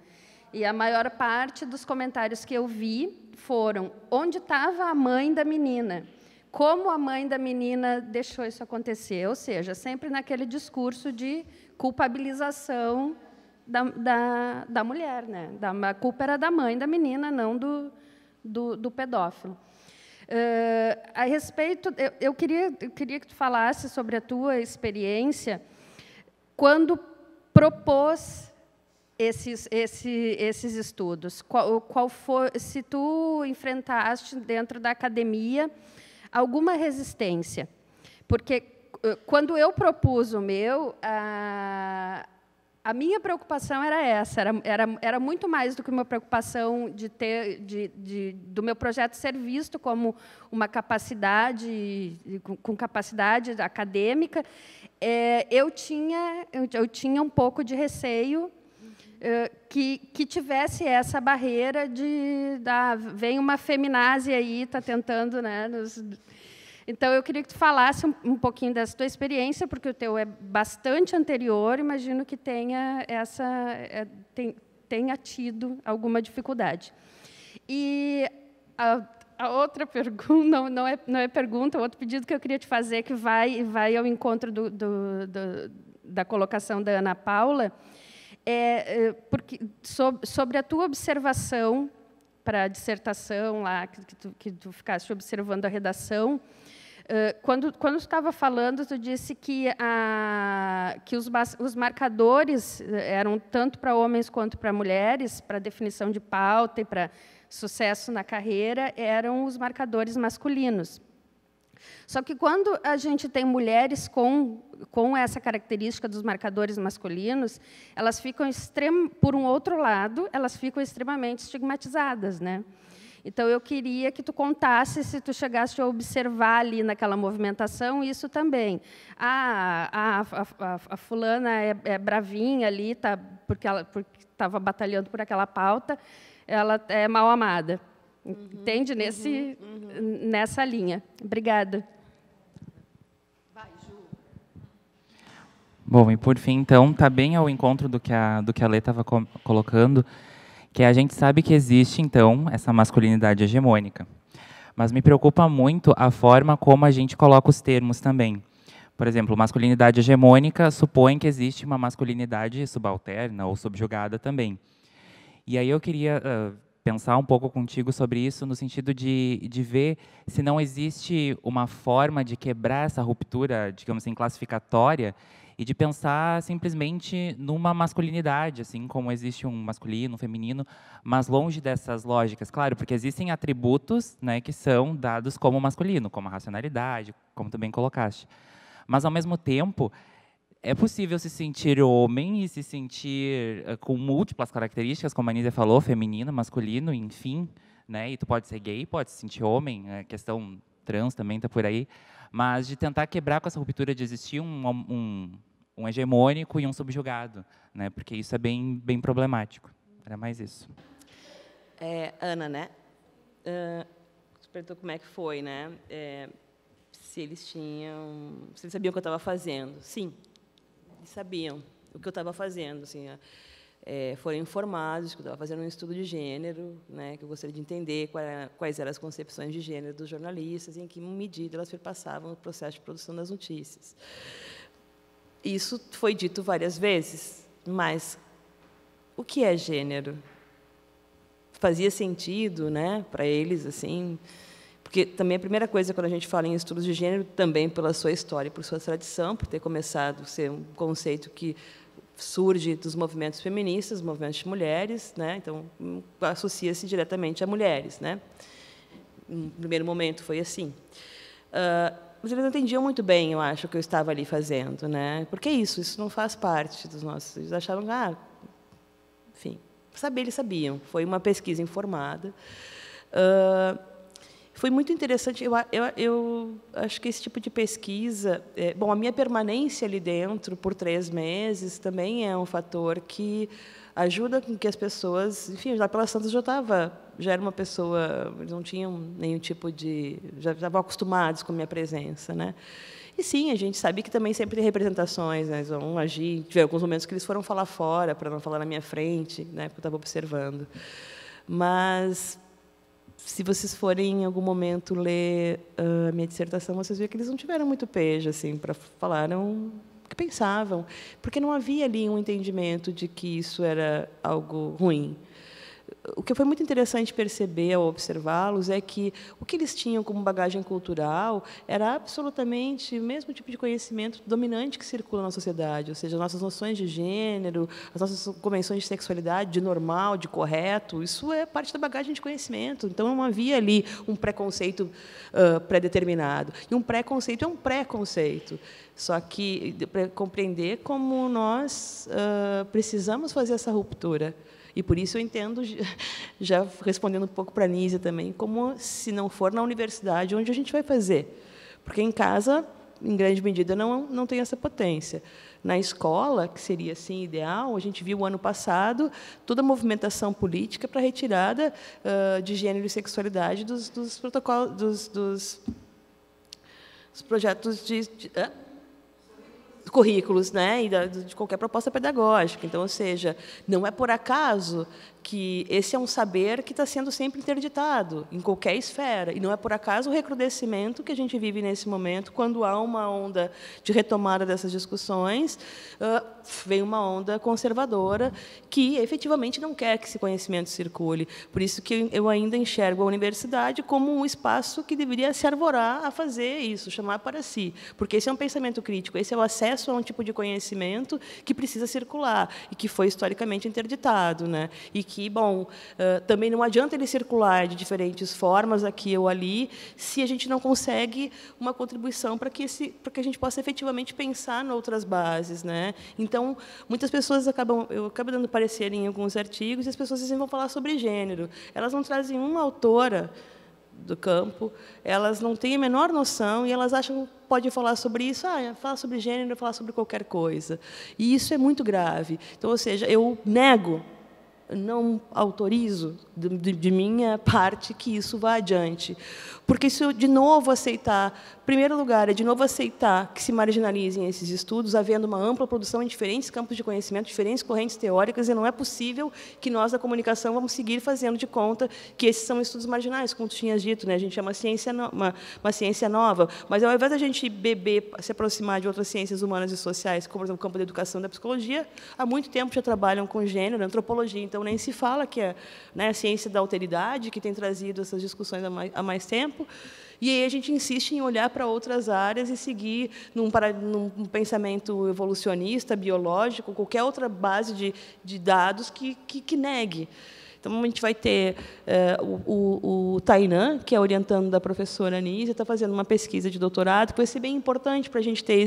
E a maior parte dos comentários que eu vi foram onde estava a mãe da menina, como a mãe da menina deixou isso acontecer, ou seja, sempre naquele discurso de culpabilização da mulher, né? A culpa era da mãe da menina, não do pedófilo. A respeito, eu queria que tu falasse sobre a tua experiência quando propôs esses estudos. Qual foi, se tu enfrentaste dentro da academia alguma resistência? Porque quando eu propus o meu, a minha preocupação era essa, era muito mais do que uma preocupação do meu projeto ser visto como uma capacidade, com capacidade acadêmica. Eu tinha um pouco de receio que tivesse essa barreira vem uma feminazi aí, está tentando, né, Então, eu queria que tu falasse um pouquinho dessa tua experiência, porque o teu é bastante anterior, imagino que tenha tido alguma dificuldade. E a outra pergunta, não é pergunta, outro pedido que eu queria te fazer, que vai ao encontro da colocação da Ana Paula, porque, sobre a tua observação para a dissertação, lá, que tu ficaste observando a redação. Quando tu estava falando, tu disse que os marcadores eram tanto para homens quanto para mulheres, para definição de pauta e para sucesso na carreira, eram os marcadores masculinos. Só que quando a gente tem mulheres com essa característica dos marcadores masculinos, elas ficam por um outro lado, elas ficam extremamente estigmatizadas, né? Então, eu queria que tu contasse se tu chegaste a observar ali naquela movimentação isso também. A fulana é bravinha ali, porque estava batalhando por aquela pauta, ela é mal amada. Entende? Nessa linha. Obrigada. Vai, Ju. Bom, e por fim, então, está bem ao encontro do que a Lê estava colocando. que a gente sabe que existe, então, essa masculinidade hegemônica. Mas me preocupa muito a forma como a gente coloca os termos também. Por exemplo, masculinidade hegemônica supõe que existe uma masculinidade subalterna ou subjugada também. E aí eu queria pensar um pouco contigo sobre isso, no sentido de ver se não existe uma forma de quebrar essa ruptura, digamos assim, classificatória, e de pensar simplesmente numa masculinidade, assim como existe um masculino, um feminino, mas longe dessas lógicas, claro, porque existem atributos, né, que são dados como masculino, como a racionalidade, como também colocaste. Mas, ao mesmo tempo, é possível se sentir homem e se sentir com múltiplas características, como a Anísia falou, feminino, masculino, enfim, né? E tu pode ser gay, pode se sentir homem, a questão trans também está por aí, mas de tentar quebrar com essa ruptura de existir um hegemônico e um subjugado, né? Porque isso é bem problemático. Era mais isso. Ana, né? Você perguntou como é que foi, né? Se eles sabiam o que eu estava fazendo. Sim, eles sabiam o que eu estava fazendo. Assim, foram informados que eu estava fazendo um estudo de gênero, né, que eu gostaria de entender quais eram as concepções de gênero dos jornalistas e em que medida elas perpassavam o processo de produção das notícias. Isso foi dito várias vezes, mas o que é gênero? Fazia sentido, né, para eles, assim... Porque também a primeira coisa, quando a gente fala em estudos de gênero, também pela sua história, por sua tradição, por ter começado a ser um conceito que surge dos movimentos feministas, movimentos de mulheres, né? Então, associa-se diretamente a mulheres, né? No primeiro momento foi assim. Mas eles não entendiam muito bem, eu acho, o que eu estava ali fazendo, né? Porque isso não faz parte dos nossos... Eles achavam, enfim, eles sabiam. Foi uma pesquisa informada. Foi muito interessante. Eu acho que esse tipo de pesquisa... bom, a minha permanência ali dentro por 3 meses também é um fator que ajuda com que as pessoas... Enfim, lá pela Santos já era uma pessoa... Eles não tinham nenhum tipo de... Já estavam acostumados com a minha presença, né? E, sim, a gente sabe que também sempre tem representações, né? Eles vão agir... Tiveram alguns momentos que eles foram falar fora, para não falar na minha frente, né? Porque eu estava observando. Mas... Se vocês forem, em algum momento, ler a minha dissertação, vocês viram que eles não tiveram muito pejo assim, para falaram o que pensavam, porque não havia ali um entendimento de que isso era algo ruim. O que foi muito interessante perceber ao observá-los é que o que eles tinham como bagagem cultural era absolutamente o mesmo tipo de conhecimento dominante que circula na sociedade, ou seja, as nossas noções de gênero, as nossas convenções de sexualidade, de normal, de correto, isso é parte da bagagem de conhecimento. Então, não havia ali um preconceito pré-determinado. E um preconceito é um preconceito. Só que, para compreender como nós precisamos fazer essa ruptura. E, por isso, eu entendo, já respondendo um pouco para a Anísia também, como, se não for na universidade, onde a gente vai fazer. Porque, em casa, em grande medida, não tem essa potência. Na escola, que seria assim ideal, a gente viu, ano passado, toda a movimentação política para a retirada de gênero e sexualidade dos protocolos, dos projetos de currículos, né, e de qualquer proposta pedagógica. Então, ou seja, não é por acaso que esse é um saber que está sendo sempre interditado, em qualquer esfera. E não é por acaso o recrudescimento que a gente vive nesse momento, quando há uma onda de retomada dessas discussões, vem uma onda conservadora que, efetivamente, não quer que esse conhecimento circule. Por isso que eu ainda enxergo a universidade como um espaço que deveria se arvorar a fazer isso, chamar para si. Porque esse é um pensamento crítico, esse é o acesso a um tipo de conhecimento que precisa circular e que foi historicamente interditado, né? E que, bom, também não adianta ele circular de diferentes formas, aqui ou ali, se a gente não consegue uma contribuição para que a gente possa efetivamente pensar em outras bases, né? Então, muitas pessoas eu acabo dando parecer em alguns artigos e as pessoas dizem, vão falar sobre gênero. Elas não trazem uma autora do campo, elas não têm a menor noção e elas acham que pode falar sobre isso, falar sobre gênero, falar sobre qualquer coisa. E isso é muito grave. Então, ou seja, eu nego não autorizo, de minha parte, que isso vá adiante. Porque se eu, de novo, aceitar, em primeiro lugar, é de novo aceitar que se marginalizem esses estudos, havendo uma ampla produção em diferentes campos de conhecimento, diferentes correntes teóricas, e não é possível que nós, da comunicação, vamos seguir fazendo de conta que esses são estudos marginais, como tu tinhas dito, né? A gente é uma ciência nova, mas, ao invés da gente se aproximar de outras ciências humanas e sociais, como, por exemplo, o campo da educação e da psicologia, há muito tempo já trabalham com gênero, antropologia, então nem se fala que é, né, a ciência da alteridade que tem trazido essas discussões há mais tempo. E aí a gente insiste em olhar para outras áreas e seguir num pensamento evolucionista, biológico, qualquer outra base de dados que negue. Então, a gente vai ter o Tainan, que é orientando da professora Anísia, está fazendo uma pesquisa de doutorado, que vai ser bem importante para a gente ter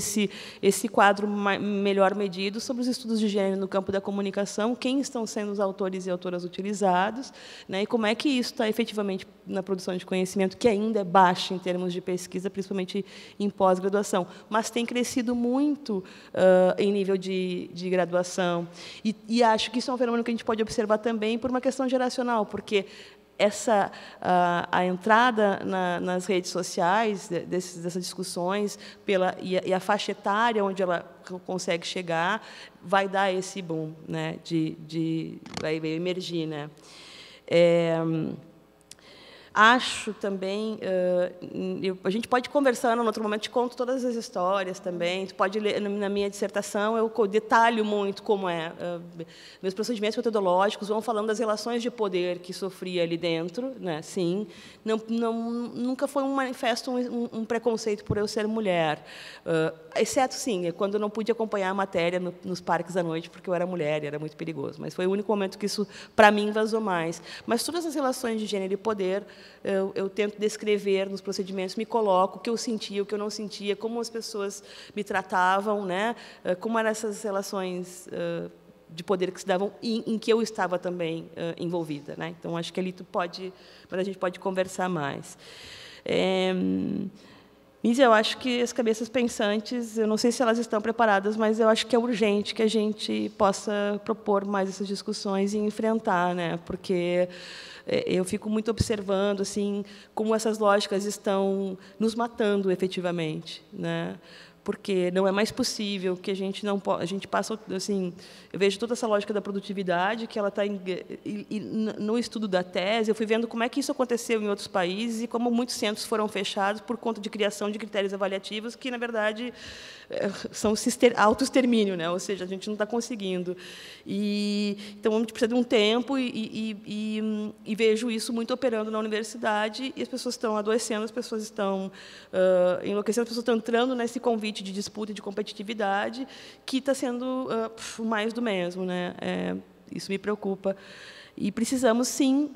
esse quadro melhor medido sobre os estudos de gênero no campo da comunicação, quem estão sendo os autores e autoras utilizados, né, e como é que isso está efetivamente na produção de conhecimento, que ainda é baixa em termos de pesquisa, principalmente em pós-graduação, mas tem crescido muito em nível de graduação. E acho que isso é um fenômeno que a gente pode observar também por uma questão geracional, porque a entrada nas redes sociais dessas discussões e a faixa etária onde ela consegue chegar vai dar esse boom, né, vai emergir, né. Acho também, a gente pode conversar em outro momento, te conto todas as histórias também, tu pode ler, na minha dissertação eu detalho muito como meus procedimentos metodológicos vão falando das relações de poder que sofria ali dentro, né, sim, nunca foi um manifesto, um preconceito por eu ser mulher, exceto, sim, quando eu não pude acompanhar a matéria nos parques à noite, porque eu era mulher e era muito perigoso, mas foi o único momento que isso, para mim, vazou mais. Mas todas as relações de gênero e poder, eu tento descrever nos procedimentos, me coloco o que eu sentia, o que eu não sentia, como as pessoas me tratavam, né? Como eram essas relações de poder que se davam em que eu estava também envolvida, né? Então, acho que ali mas a gente pode conversar mais. Mas eu acho que as cabeças pensantes, eu não sei se elas estão preparadas, mas eu acho que é urgente que a gente possa propor mais essas discussões e enfrentar, né? Porque eu fico muito observando assim como essas lógicas estão nos matando efetivamente, né? Porque não é mais possível que a gente passa assim, eu vejo toda essa lógica da produtividade que ela está no estudo da tese, eu fui vendo como é que isso aconteceu em outros países e como muitos centros foram fechados por conta de criação de critérios avaliativos que, na verdade, são autoextermínio, né? Ou seja, a gente não está conseguindo. Então, a gente precisa de um tempo e vejo isso muito operando na universidade e as pessoas estão adoecendo, as pessoas estão enlouquecendo, as pessoas estão entrando nesse convite de disputa e de competitividade que está sendo mais do mesmo, né? Isso me preocupa. E precisamos, sim,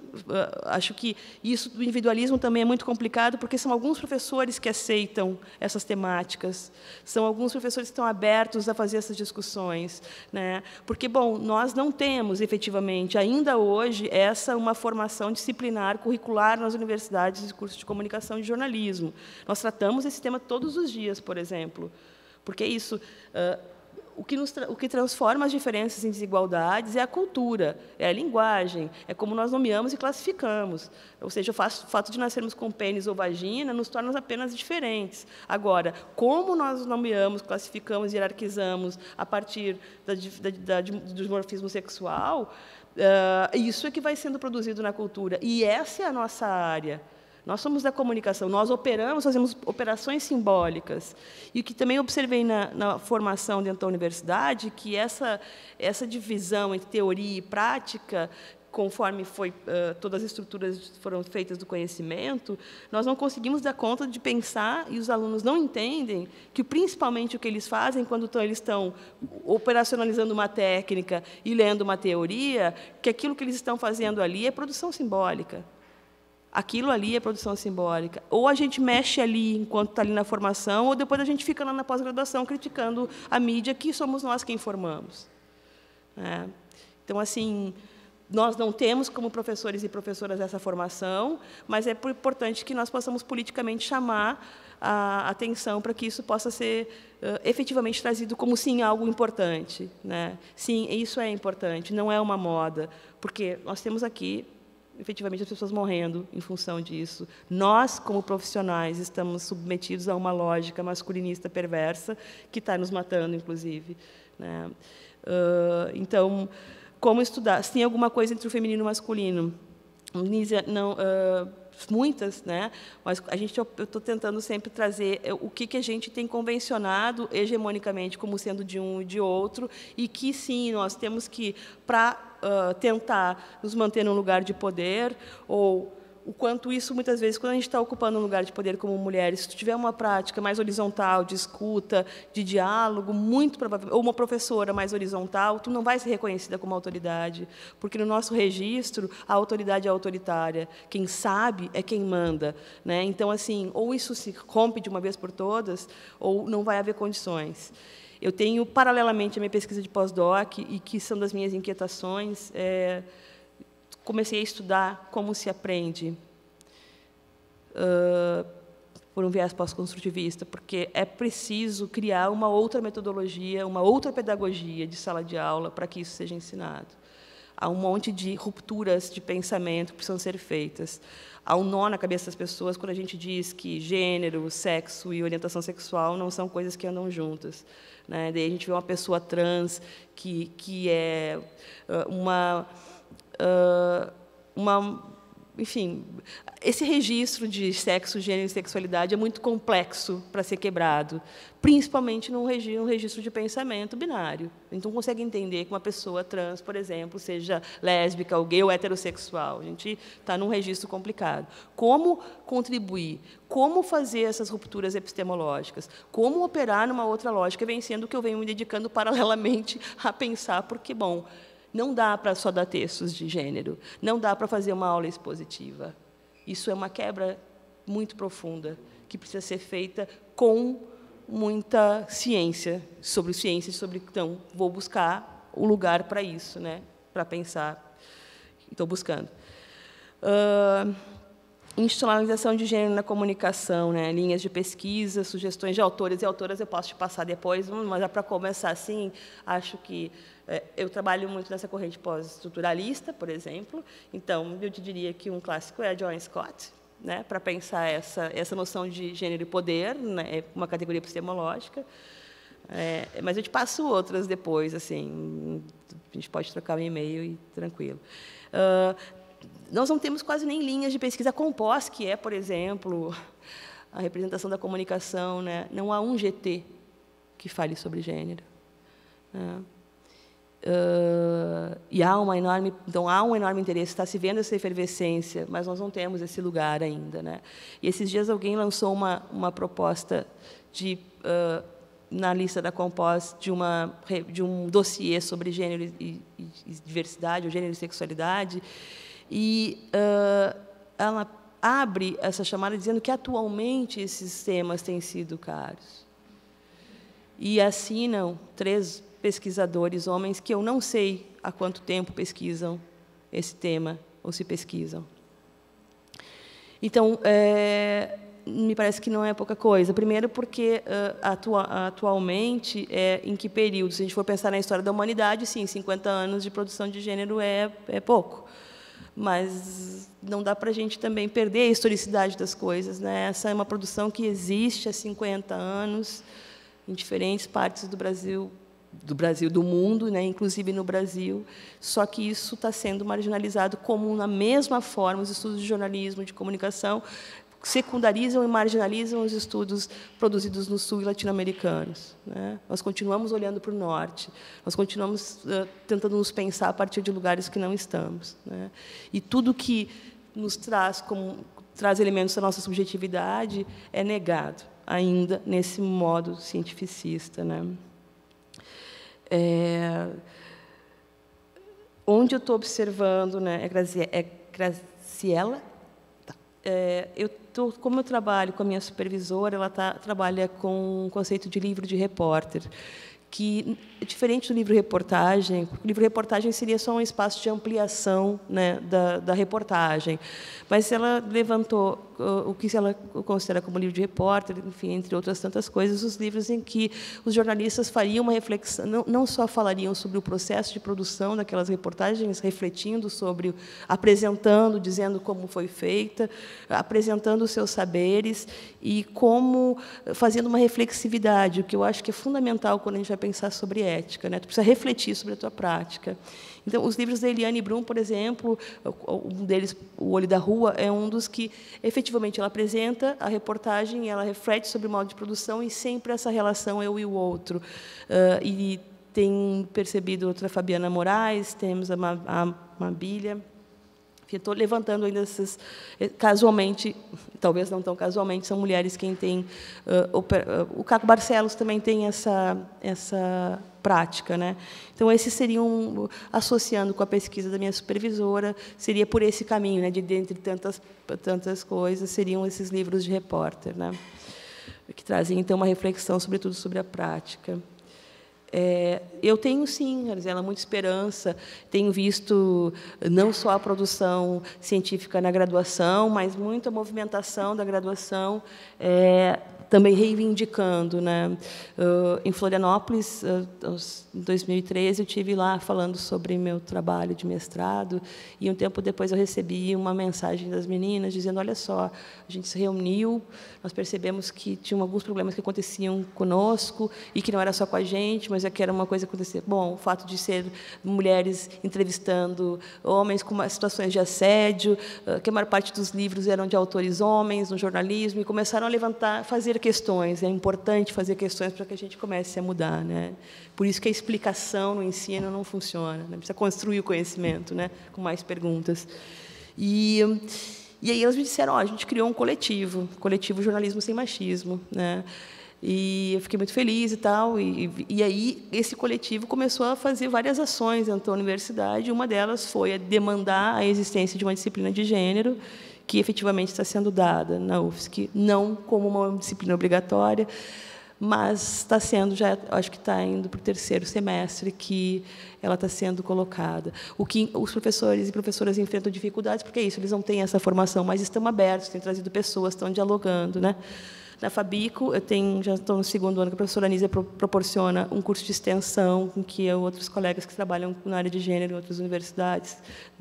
acho que isso do individualismo também é muito complicado, porque são alguns professores que aceitam essas temáticas, são alguns professores que estão abertos a fazer essas discussões, né? Porque, bom, nós não temos, efetivamente, ainda hoje, uma formação disciplinar, curricular nas universidades e cursos de comunicação e de jornalismo. Nós tratamos esse tema todos os dias, por exemplo, porque isso... O que transforma as diferenças em desigualdades é a cultura, é a linguagem, é como nós nomeamos e classificamos. Ou seja, o fato de nascermos com pênis ou vagina nos torna apenas diferentes. Agora, como nós nomeamos, classificamos e hierarquizamos a partir do dimorfismo sexual, isso é que vai sendo produzido na cultura. E essa é a nossa área. Nós somos da comunicação, nós fazemos operações simbólicas. E o que também observei na formação dentro da universidade, que essa divisão entre teoria e prática, conforme todas as estruturas foram feitas do conhecimento, nós não conseguimos dar conta de pensar, e os alunos não entendem, que principalmente o que eles fazem, quando eles estão operacionalizando uma técnica e lendo uma teoria, que aquilo que eles estão fazendo ali é produção simbólica. Aquilo ali é produção simbólica. Ou a gente mexe ali enquanto está ali na formação, ou depois a gente fica lá na pós-graduação criticando a mídia, que somos nós quem formamos. Então, assim, nós não temos como professores e professoras essa formação, mas é importante que nós possamos politicamente chamar a atenção para que isso possa ser efetivamente trazido como, sim, algo importante, né? Sim, isso é importante, não é uma moda, porque nós temos aqui, efetivamente, as pessoas morrendo em função disso. Nós, como profissionais, estamos submetidos a uma lógica masculinista perversa que está nos matando, inclusive, né? Então, como estudar? Se tem alguma coisa entre o feminino e o masculino? Nízia, não, muitas, né? Mas eu estou tentando sempre trazer o que a gente tem convencionado hegemonicamente como sendo de um e de outro, e que, sim, nós temos que, para tentar nos manter num lugar de poder, ou o quanto isso, muitas vezes, quando a gente está ocupando um lugar de poder como mulheres, se tu tiver uma prática mais horizontal, de escuta, de diálogo, muito provavelmente, ou uma professora mais horizontal, tu não vai ser reconhecida como autoridade, porque no nosso registro a autoridade é autoritária, quem sabe é quem manda, né? Então, assim, ou isso se rompe de uma vez por todas, ou não vai haver condições. Eu tenho, paralelamente à minha pesquisa de pós-doc, e que são das minhas inquietações, comecei a estudar como se aprende por um viés pós-construtivista, porque é preciso criar uma outra metodologia, uma outra pedagogia de sala de aula para que isso seja ensinado. Há um monte de rupturas de pensamento que precisam ser feitas. Há um nó na cabeça das pessoas quando a gente diz que gênero, sexo e orientação sexual não são coisas que andam juntas, né? Daí a gente vê uma pessoa trans que é enfim, esse registro de sexo, gênero e sexualidade é muito complexo para ser quebrado, principalmente num registro de pensamento binário. Então, consegue entender que uma pessoa trans, por exemplo, seja lésbica, ou gay ou heterossexual. A gente está num registro complicado. Como contribuir? Como fazer essas rupturas epistemológicas? Como operar numa outra lógica, vencendo o que eu venho me dedicando paralelamente a pensar, porque, bom, não dá para só dar textos de gênero, não dá para fazer uma aula expositiva. Isso é uma quebra muito profunda, que precisa ser feita com muita ciência, então, vou buscar o lugar para isso, né, para pensar, estou buscando. Institucionalização de gênero na comunicação, né, linhas de pesquisa, sugestões de autores e autoras eu posso te passar depois, mas é para começar assim, acho que eu trabalho muito nessa corrente pós-estruturalista, por exemplo, então eu te diria que um clássico é a Joan Scott, né, para pensar essa noção de gênero e poder, né, uma categoria epistemológica, mas eu te passo outras depois, assim, a gente pode trocar um e-mail e tranquilo. Nós não temos quase nem linhas de pesquisa. A Compós, que é, por exemplo, a representação da comunicação, né? Não há um GT que fale sobre gênero, né? E há um enorme interesse, está se vendo essa efervescência, mas nós não temos esse lugar ainda, né? E esses dias alguém lançou uma proposta na lista da Compós de um dossiê sobre gênero e diversidade, ou gênero e sexualidade, e ela abre essa chamada dizendo que, atualmente, esses temas têm sido caros. E assinam 3 pesquisadores, homens, que eu não sei há quanto tempo pesquisam esse tema, ou se pesquisam. Então, me parece que não é pouca coisa. Primeiro, porque, atualmente, em que período? Se a gente for pensar na história da humanidade, sim, 50 anos de produção de gênero é pouco. Mas não dá para a gente também perder a historicidade das coisas, né? Essa é uma produção que existe há 50 anos, em diferentes partes do do mundo, né? Inclusive no Brasil, só que isso está sendo marginalizado como, na mesma forma, os estudos de jornalismo, de comunicação, secundarizam e marginalizam os estudos produzidos no Sul e latino-americanos, né? Nós continuamos olhando para o Norte, nós continuamos tentando nos pensar a partir de lugares que não estamos, né? E tudo que nos traz elementos da nossa subjetividade é negado ainda nesse modo cientificista, né? Onde eu estou observando, né? Graciela. Como eu trabalho com a minha supervisora, ela trabalha com o conceito de livro de repórter, que, diferente do livro-reportagem, o livro-reportagem seria só um espaço de ampliação, né, da reportagem, mas ela levantou o que ela considera como livro de repórter, enfim, entre outras tantas coisas, os livros em que os jornalistas fariam uma reflexão, não só falariam sobre o processo de produção daquelas reportagens, refletindo sobre, apresentando, dizendo como foi feita, apresentando os seus saberes e como fazendo uma reflexividade, o que eu acho que é fundamental quando a gente vai pensar sobre ética, né? Tu precisa refletir sobre a tua prática. Então, os livros da Eliane Brum, por exemplo, um deles, O Olho da Rua, é um dos que, efetivamente, ela apresenta a reportagem, ela reflete sobre o modo de produção e sempre essa relação eu e o outro. E tem percebido outra Fabiana Moraes, temos a Mabília. Estou levantando ainda essas, casualmente, talvez não tão casualmente, são mulheres quem tem... o Caco Barcelos também tem essa prática, né? Então, esses seriam, associando com a pesquisa da minha supervisora, seria por esse caminho, né? De dentre tantas coisas, seriam esses livros de repórter, né? Que trazem, então, uma reflexão, sobretudo, sobre a prática. Eu tenho, sim, Arizela, muita esperança. Tenho visto não só a produção científica na graduação, mas muita movimentação da graduação, também reivindicando, né? Em Florianópolis, em 2013, eu estive lá falando sobre meu trabalho de mestrado, e um tempo depois eu recebi uma mensagem das meninas dizendo: olha só, a gente se reuniu, nós percebemos que tinham alguns problemas que aconteciam conosco e que não era só com a gente, mas é que era uma coisa que acontecia. Bom, o fato de ser mulheres entrevistando homens com situações de assédio, que a maior parte dos livros eram de autores homens no jornalismo, e começaram a levantar, fazer questões. É importante fazer questões para que a gente comece a mudar, né? Por isso que a explicação no ensino não funciona, né? Precisa construir o conhecimento, né? Com mais perguntas. E aí elas me disseram: a gente criou um coletivo Jornalismo Sem Machismo, né? E eu fiquei muito feliz e tal. E aí esse coletivo começou a fazer várias ações dentro da universidade. Uma delas foi a demandar a existência de uma disciplina de gênero, que efetivamente está sendo dada na UFSC, não como uma disciplina obrigatória, mas está sendo, já acho que está indo para o 3º semestre que ela está sendo colocada. O que os professores e professoras enfrentam dificuldades, porque é isso, eles não têm essa formação, mas estão abertos, têm trazido pessoas, estão dialogando, né? Na Fabico, já estou no 2º ano, que a professora Anísia proporciona um curso de extensão, com que outros colegas que trabalham na área de gênero em outras universidades,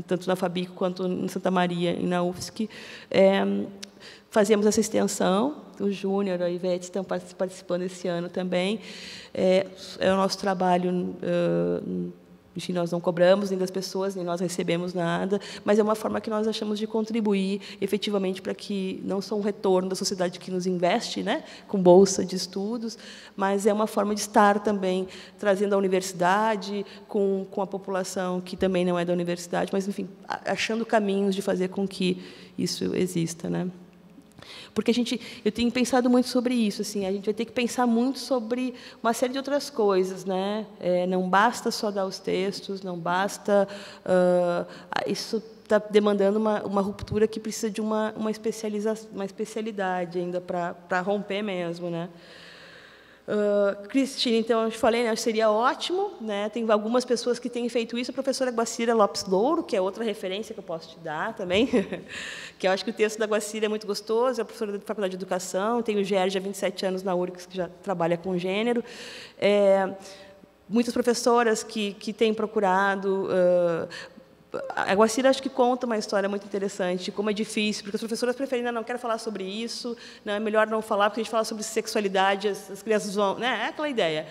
tanto na Fabico quanto em Santa Maria e na UFSC, fazemos essa extensão. O Júnior, a Ivete estão participando esse ano também. É o nosso trabalho... Enfim, nós não cobramos nem das pessoas, nem nós recebemos nada, mas é uma forma que nós achamos de contribuir efetivamente para que não só um retorno da sociedade que nos investe, né, com bolsa de estudos, mas é uma forma de estar também trazendo a universidade com a população que também não é da universidade, mas, enfim, achando caminhos de fazer com que isso exista, né? Porque eu tenho pensado muito sobre isso, assim, a gente vai ter que pensar muito sobre uma série de outras coisas, né? Não basta só dar os textos, não basta... isso está demandando uma ruptura que precisa de uma especialidade ainda para romper mesmo, né? Cristina, então, eu te falei, né, seria ótimo, né? Tem algumas pessoas que têm feito isso, a professora Guacira Lopes Louro, que é outra referência que eu posso te dar também, que eu acho que o texto da Guacira é muito gostoso, é professora da Faculdade de Educação, tem o Gerge há 27 anos na URGS, que já trabalha com gênero. Muitas professoras que têm procurado... A Guacira, acho que conta uma história muito interessante, como é difícil, porque as professoras preferem: não quero falar sobre isso, não, é melhor não falar, porque a gente fala sobre sexualidade, as crianças vão... Né? É aquela ideia.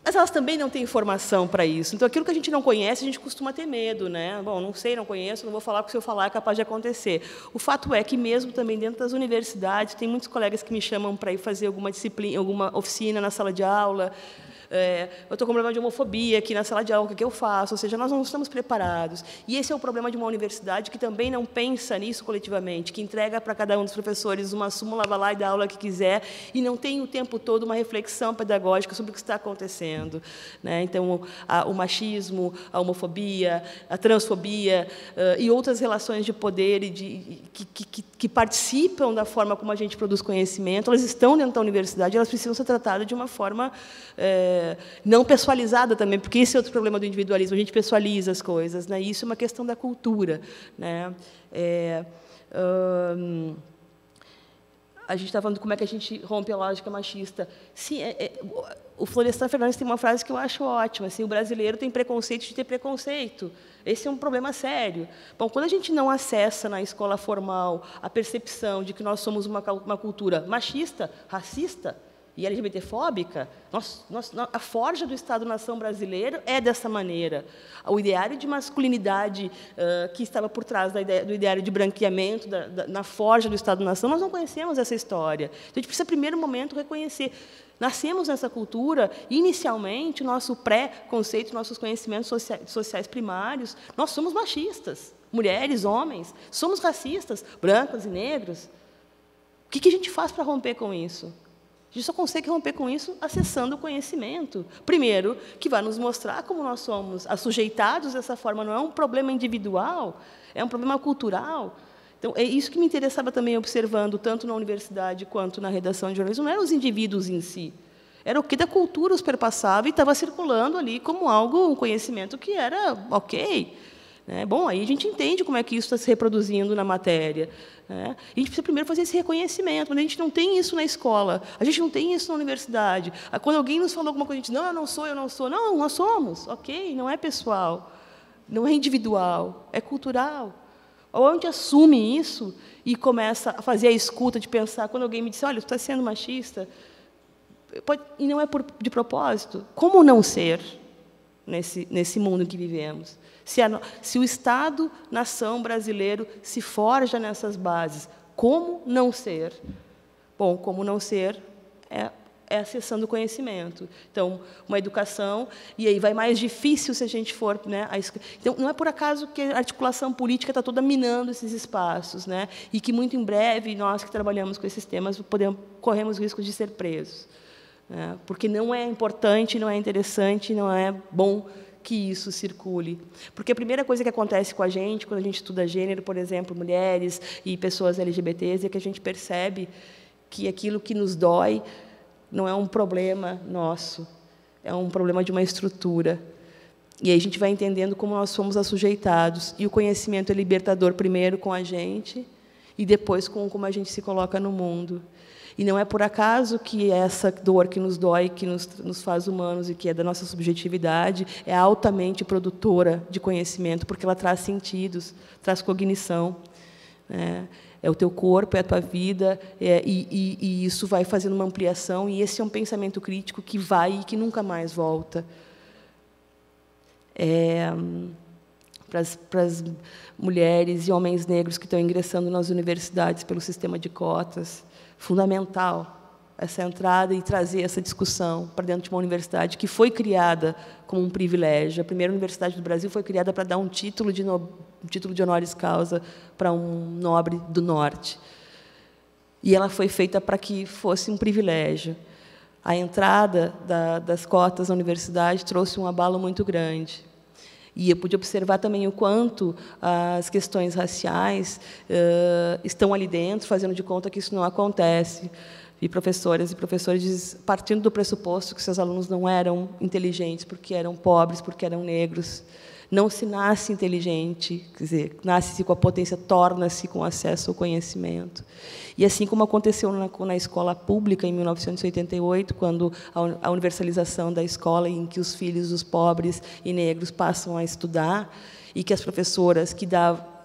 Mas elas também não têm informação para isso. Então, aquilo que a gente não conhece, a gente costuma ter medo, né? Bom, não sei, não conheço, não vou falar, porque se eu falar é capaz de acontecer. O fato é que, mesmo também dentro das universidades, tem muitos colegas que me chamam para ir fazer alguma disciplina, alguma oficina na sala de aula. Eu estou com problema de homofobia aqui na sala de aula, o que eu faço? Ou seja, nós não estamos preparados. E esse é o problema de uma universidade que também não pensa nisso coletivamente, que entrega para cada um dos professores uma súmula, vai lá e dá a aula que quiser, e não tem o tempo todo uma reflexão pedagógica sobre o que está acontecendo, né? Então, o machismo, a homofobia, a transfobia e outras relações de poder que que participam da forma como a gente produz conhecimento, elas estão dentro da universidade, elas precisam ser tratadas de uma forma não pessoalizada também, porque esse é outro problema do individualismo, a gente pessoaliza as coisas, né? Isso é uma questão da cultura, né? A gente está falando de como é que a gente rompe a lógica machista. Sim, o Florestan Fernandes tem uma frase que eu acho ótima, assim, o brasileiro tem preconceito de ter preconceito. Esse é um problema sério. Bom, quando a gente não acessa na escola formal a percepção de que nós somos uma cultura machista, racista e LGBTfóbica, a forja do Estado-nação brasileiro é dessa maneira. O ideário de masculinidade que estava por trás do ideário de branqueamento na forja do Estado-nação, nós não conhecemos essa história. Então, a gente precisa, primeiro momento, reconhecer. Nascemos nessa cultura, e, inicialmente, o nosso pré-conceito, nossos conhecimentos sociais primários, nós somos machistas, mulheres, homens, somos racistas, brancos e negros. O que a gente faz para romper com isso? A gente só consegue romper com isso acessando o conhecimento. Primeiro, que vai nos mostrar como nós somos assujeitados dessa forma. Não é um problema individual, é um problema cultural. Então, é isso que me interessava também observando, tanto na universidade quanto na redação de jornalismo, não eram os indivíduos em si. Era o que da cultura os perpassava e estava circulando ali como algo, um conhecimento que era ok. Né? Bom, aí a gente entende como é que isso está se reproduzindo na matéria. Né? E a gente precisa primeiro fazer esse reconhecimento, mas a gente não tem isso na escola, a gente não tem isso na universidade. Quando alguém nos falou alguma coisa, a gente diz, não, eu não sou, eu não sou. Não, nós somos, ok, não é pessoal, não é individual, é cultural. Ou a gente assume isso e começa a fazer a escuta de pensar, quando alguém me diz, olha, você está sendo machista, e não é de propósito, como não ser nesse mundo em que vivemos? Se o Estado-nação brasileiro se forja nessas bases, como não ser? Bom, como não ser é acessando o conhecimento. Então, uma educação, e aí vai mais difícil se a gente for... Né, então, não é por acaso que a articulação política está toda minando esses espaços, né, e que, muito em breve, nós que trabalhamos com esses temas corremos riscos de ser presos. Né, porque não é importante, não é interessante, não é bom que isso circule. Porque a primeira coisa que acontece com a gente, quando a gente estuda gênero, por exemplo, mulheres e pessoas LGBTs, é que a gente percebe que aquilo que nos dói não é um problema nosso, é um problema de uma estrutura. E aí a gente vai entendendo como nós somos assujeitados. E o conhecimento é libertador, primeiro com a gente, e depois com como a gente se coloca no mundo. E não é por acaso que essa dor que nos dói, que nos faz humanos e que é da nossa subjetividade, é altamente produtora de conhecimento, porque ela traz sentidos, traz cognição. É o teu corpo, é a tua vida, e isso vai fazendo uma ampliação, e esse é um pensamento crítico que vai e que nunca mais volta. Para as mulheres e homens negros que estão ingressando nas universidades pelo sistema de cotas, fundamental essa entrada e trazer essa discussão para dentro de uma universidade que foi criada como um privilégio. A primeira universidade do Brasil foi criada para dar um título de honoris causa para um nobre do Norte. E ela foi feita para que fosse um privilégio. A entrada das cotas na universidade trouxe um abalo muito grande. E eu pude observar também o quanto as questões raciais estão ali dentro, fazendo de conta que isso não acontece. E professoras e professores partindo do pressuposto que seus alunos não eram inteligentes porque eram pobres, porque eram negros. Não se nasce inteligente, quer dizer, nasce-se com a potência, torna-se com acesso ao conhecimento. E assim como aconteceu na escola pública, em 1988, quando a universalização da escola, em que os filhos dos pobres e negros passam a estudar, e que as professoras que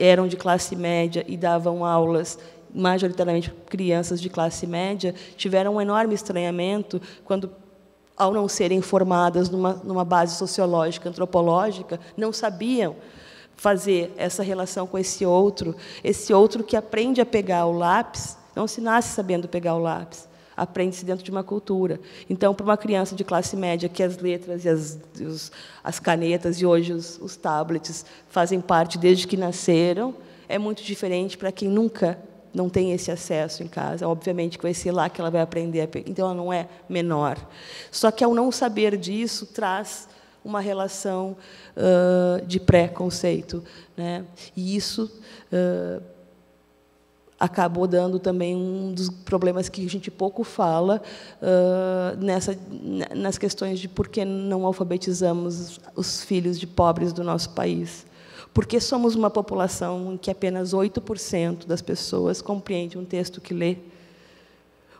eram de classe média e davam aulas majoritariamente crianças de classe média, tiveram um enorme estranhamento quando, ao não serem formadas numa base sociológica, antropológica, não sabiam fazer essa relação com esse outro que aprende a pegar o lápis, não se nasce sabendo pegar o lápis, aprende-se dentro de uma cultura. Então, para uma criança de classe média, que as letras e as canetas e hoje os tablets fazem parte desde que nasceram, é muito diferente para quem nunca não tem esse acesso em casa. Obviamente que vai ser lá que ela vai aprender. Então, ela não é menor. Só que, ao não saber disso, traz uma relação de preconceito. Né? E isso acabou dando também um dos problemas que a gente pouco fala nas questões de por que não alfabetizamos os filhos de pobres do nosso país. Porque somos uma população em que apenas 8% das pessoas compreende um texto que lê.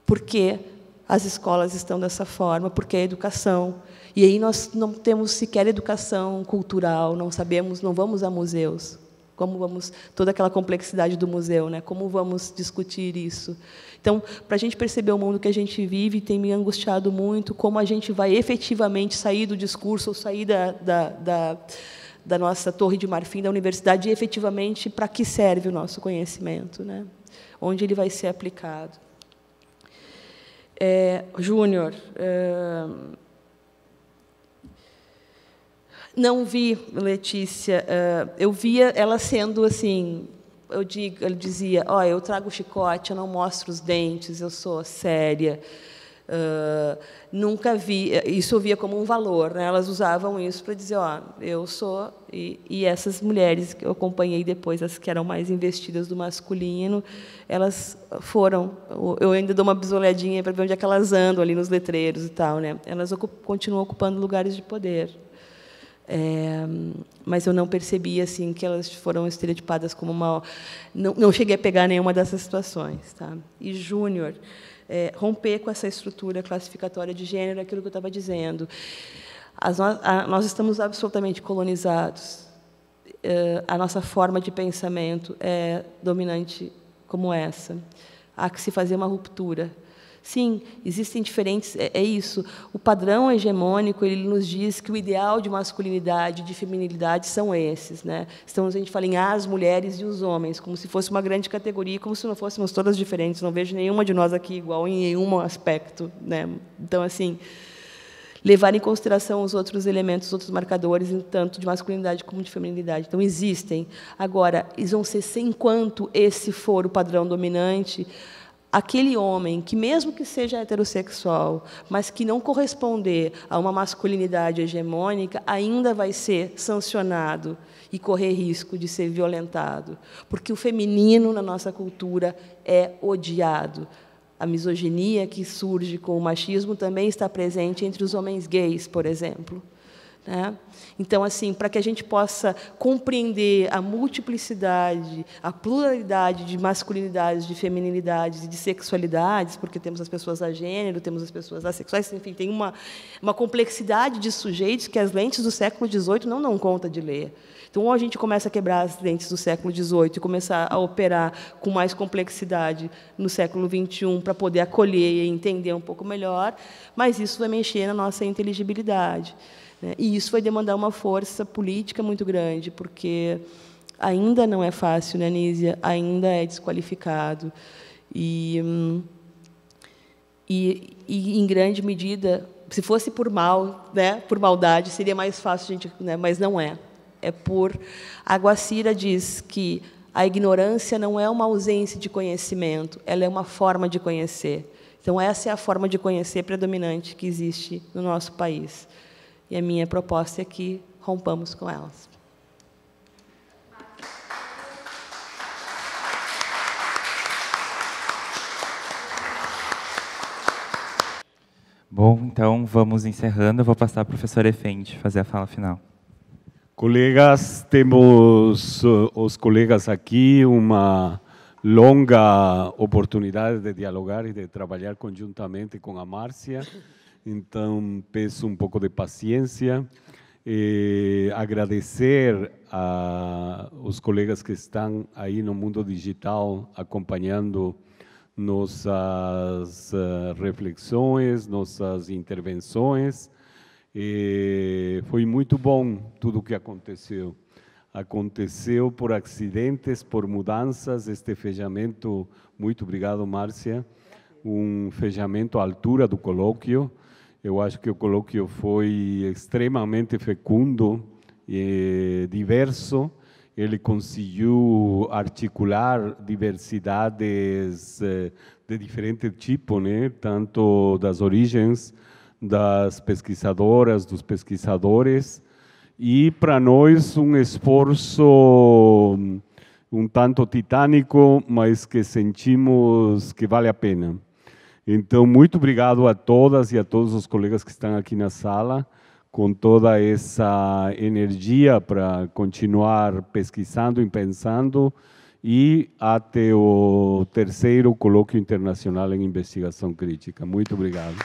Porque as escolas estão dessa forma, porque a educação. E aí nós não temos sequer educação cultural, não sabemos, não vamos a museus. Como vamos, toda aquela complexidade do museu, né? Como vamos discutir isso? Então, para a gente perceber o mundo que a gente vive, tem me angustiado muito como a gente vai efetivamente sair do discurso, ou sair da nossa torre de marfim da universidade, e efetivamente para que serve o nosso conhecimento, né? Onde ele vai ser aplicado. Júnior, não vi, Letícia, eu via ela sendo assim, ele dizia, eu trago o chicote, eu não mostro os dentes, eu sou séria. Nunca vi, isso eu via como um valor, né? Elas usavam isso para dizer, eu sou, e essas mulheres que eu acompanhei depois, as que eram mais investidas do masculino, elas foram, eu ainda dou uma bisoleadinha para ver onde é que elas andam ali nos letreiros e tal, né? Elas continuam ocupando lugares de poder. Mas eu não percebi assim que elas foram estereotipadas como uma... Não cheguei a pegar nenhuma dessas situações. Tá? E Júnior, romper com essa estrutura classificatória de gênero, aquilo que eu estava dizendo. Nós estamos absolutamente colonizados. A nossa forma de pensamento é dominante como essa. Há que se fazer uma ruptura. Sim, existem diferentes... É isso. O padrão hegemônico, ele nos diz que o ideal de masculinidade, de feminilidade, são esses. Né? Então, a gente fala em as mulheres e os homens, como se fosse uma grande categoria, como se não fôssemos todas diferentes. Não vejo nenhuma de nós aqui igual em nenhum aspecto. Né? Então, assim, levar em consideração os outros elementos, os outros marcadores, tanto de masculinidade como de feminilidade. Então, existem. Agora, eles vão ser, enquanto esse for o padrão dominante, aquele homem que, mesmo que seja heterossexual, mas que não corresponder a uma masculinidade hegemônica, ainda vai ser sancionado e correr risco de ser violentado. Porque o feminino, na nossa cultura, é odiado. A misoginia que surge com o machismo também está presente entre os homens gays, por exemplo. Né? Então, assim, para que a gente possa compreender a multiplicidade, a pluralidade de masculinidades, de feminilidades e de sexualidades, porque temos as pessoas a gênero, temos as pessoas assexuais, enfim, tem uma complexidade de sujeitos que as lentes do século XVIII não dão conta de ler. Então, ou a gente começa a quebrar as lentes do século XVIII e começar a operar com mais complexidade no século XXI para poder acolher e entender um pouco melhor, mas isso vai mexer na nossa inteligibilidade. E isso vai demandar uma força política muito grande, porque ainda não é fácil, né, Nízia? Ainda é desqualificado. E, em grande medida, se fosse por mal, né, por maldade, seria mais fácil, gente, né, mas não é. É por... A Guacira diz que a ignorância não é uma ausência de conhecimento, ela é uma forma de conhecer. Então, essa é a forma de conhecer predominante que existe no nosso país. E a minha proposta é que rompamos com elas. Bom, então vamos encerrando. Eu vou passar para a professora Efendi fazer a fala final. Colegas, temos os colegas aqui uma longa oportunidade de dialogar e de trabalhar conjuntamente com a Márcia. Então, peço um pouco de paciência, agradecer aos colegas que estão aí no mundo digital acompanhando nossas reflexões, nossas intervenções. Foi muito bom tudo o que aconteceu. Aconteceu por acidentes, por mudanças, este fechamento, muito obrigado, Márcia, um fechamento à altura do colóquio. Eu acho que o colóquio foi extremamente fecundo e diverso. Ele conseguiu articular diversidades de diferente tipo, né? Tanto das origens das pesquisadoras, dos pesquisadores, e para nós um esforço tanto titânico, mas que sentimos que vale a pena. Então, muito obrigado a todas e a todos os colegas que estão aqui na sala, com toda essa energia para continuar pesquisando e pensando, e até o terceiro colóquio internacional em investigação crítica. Muito obrigado.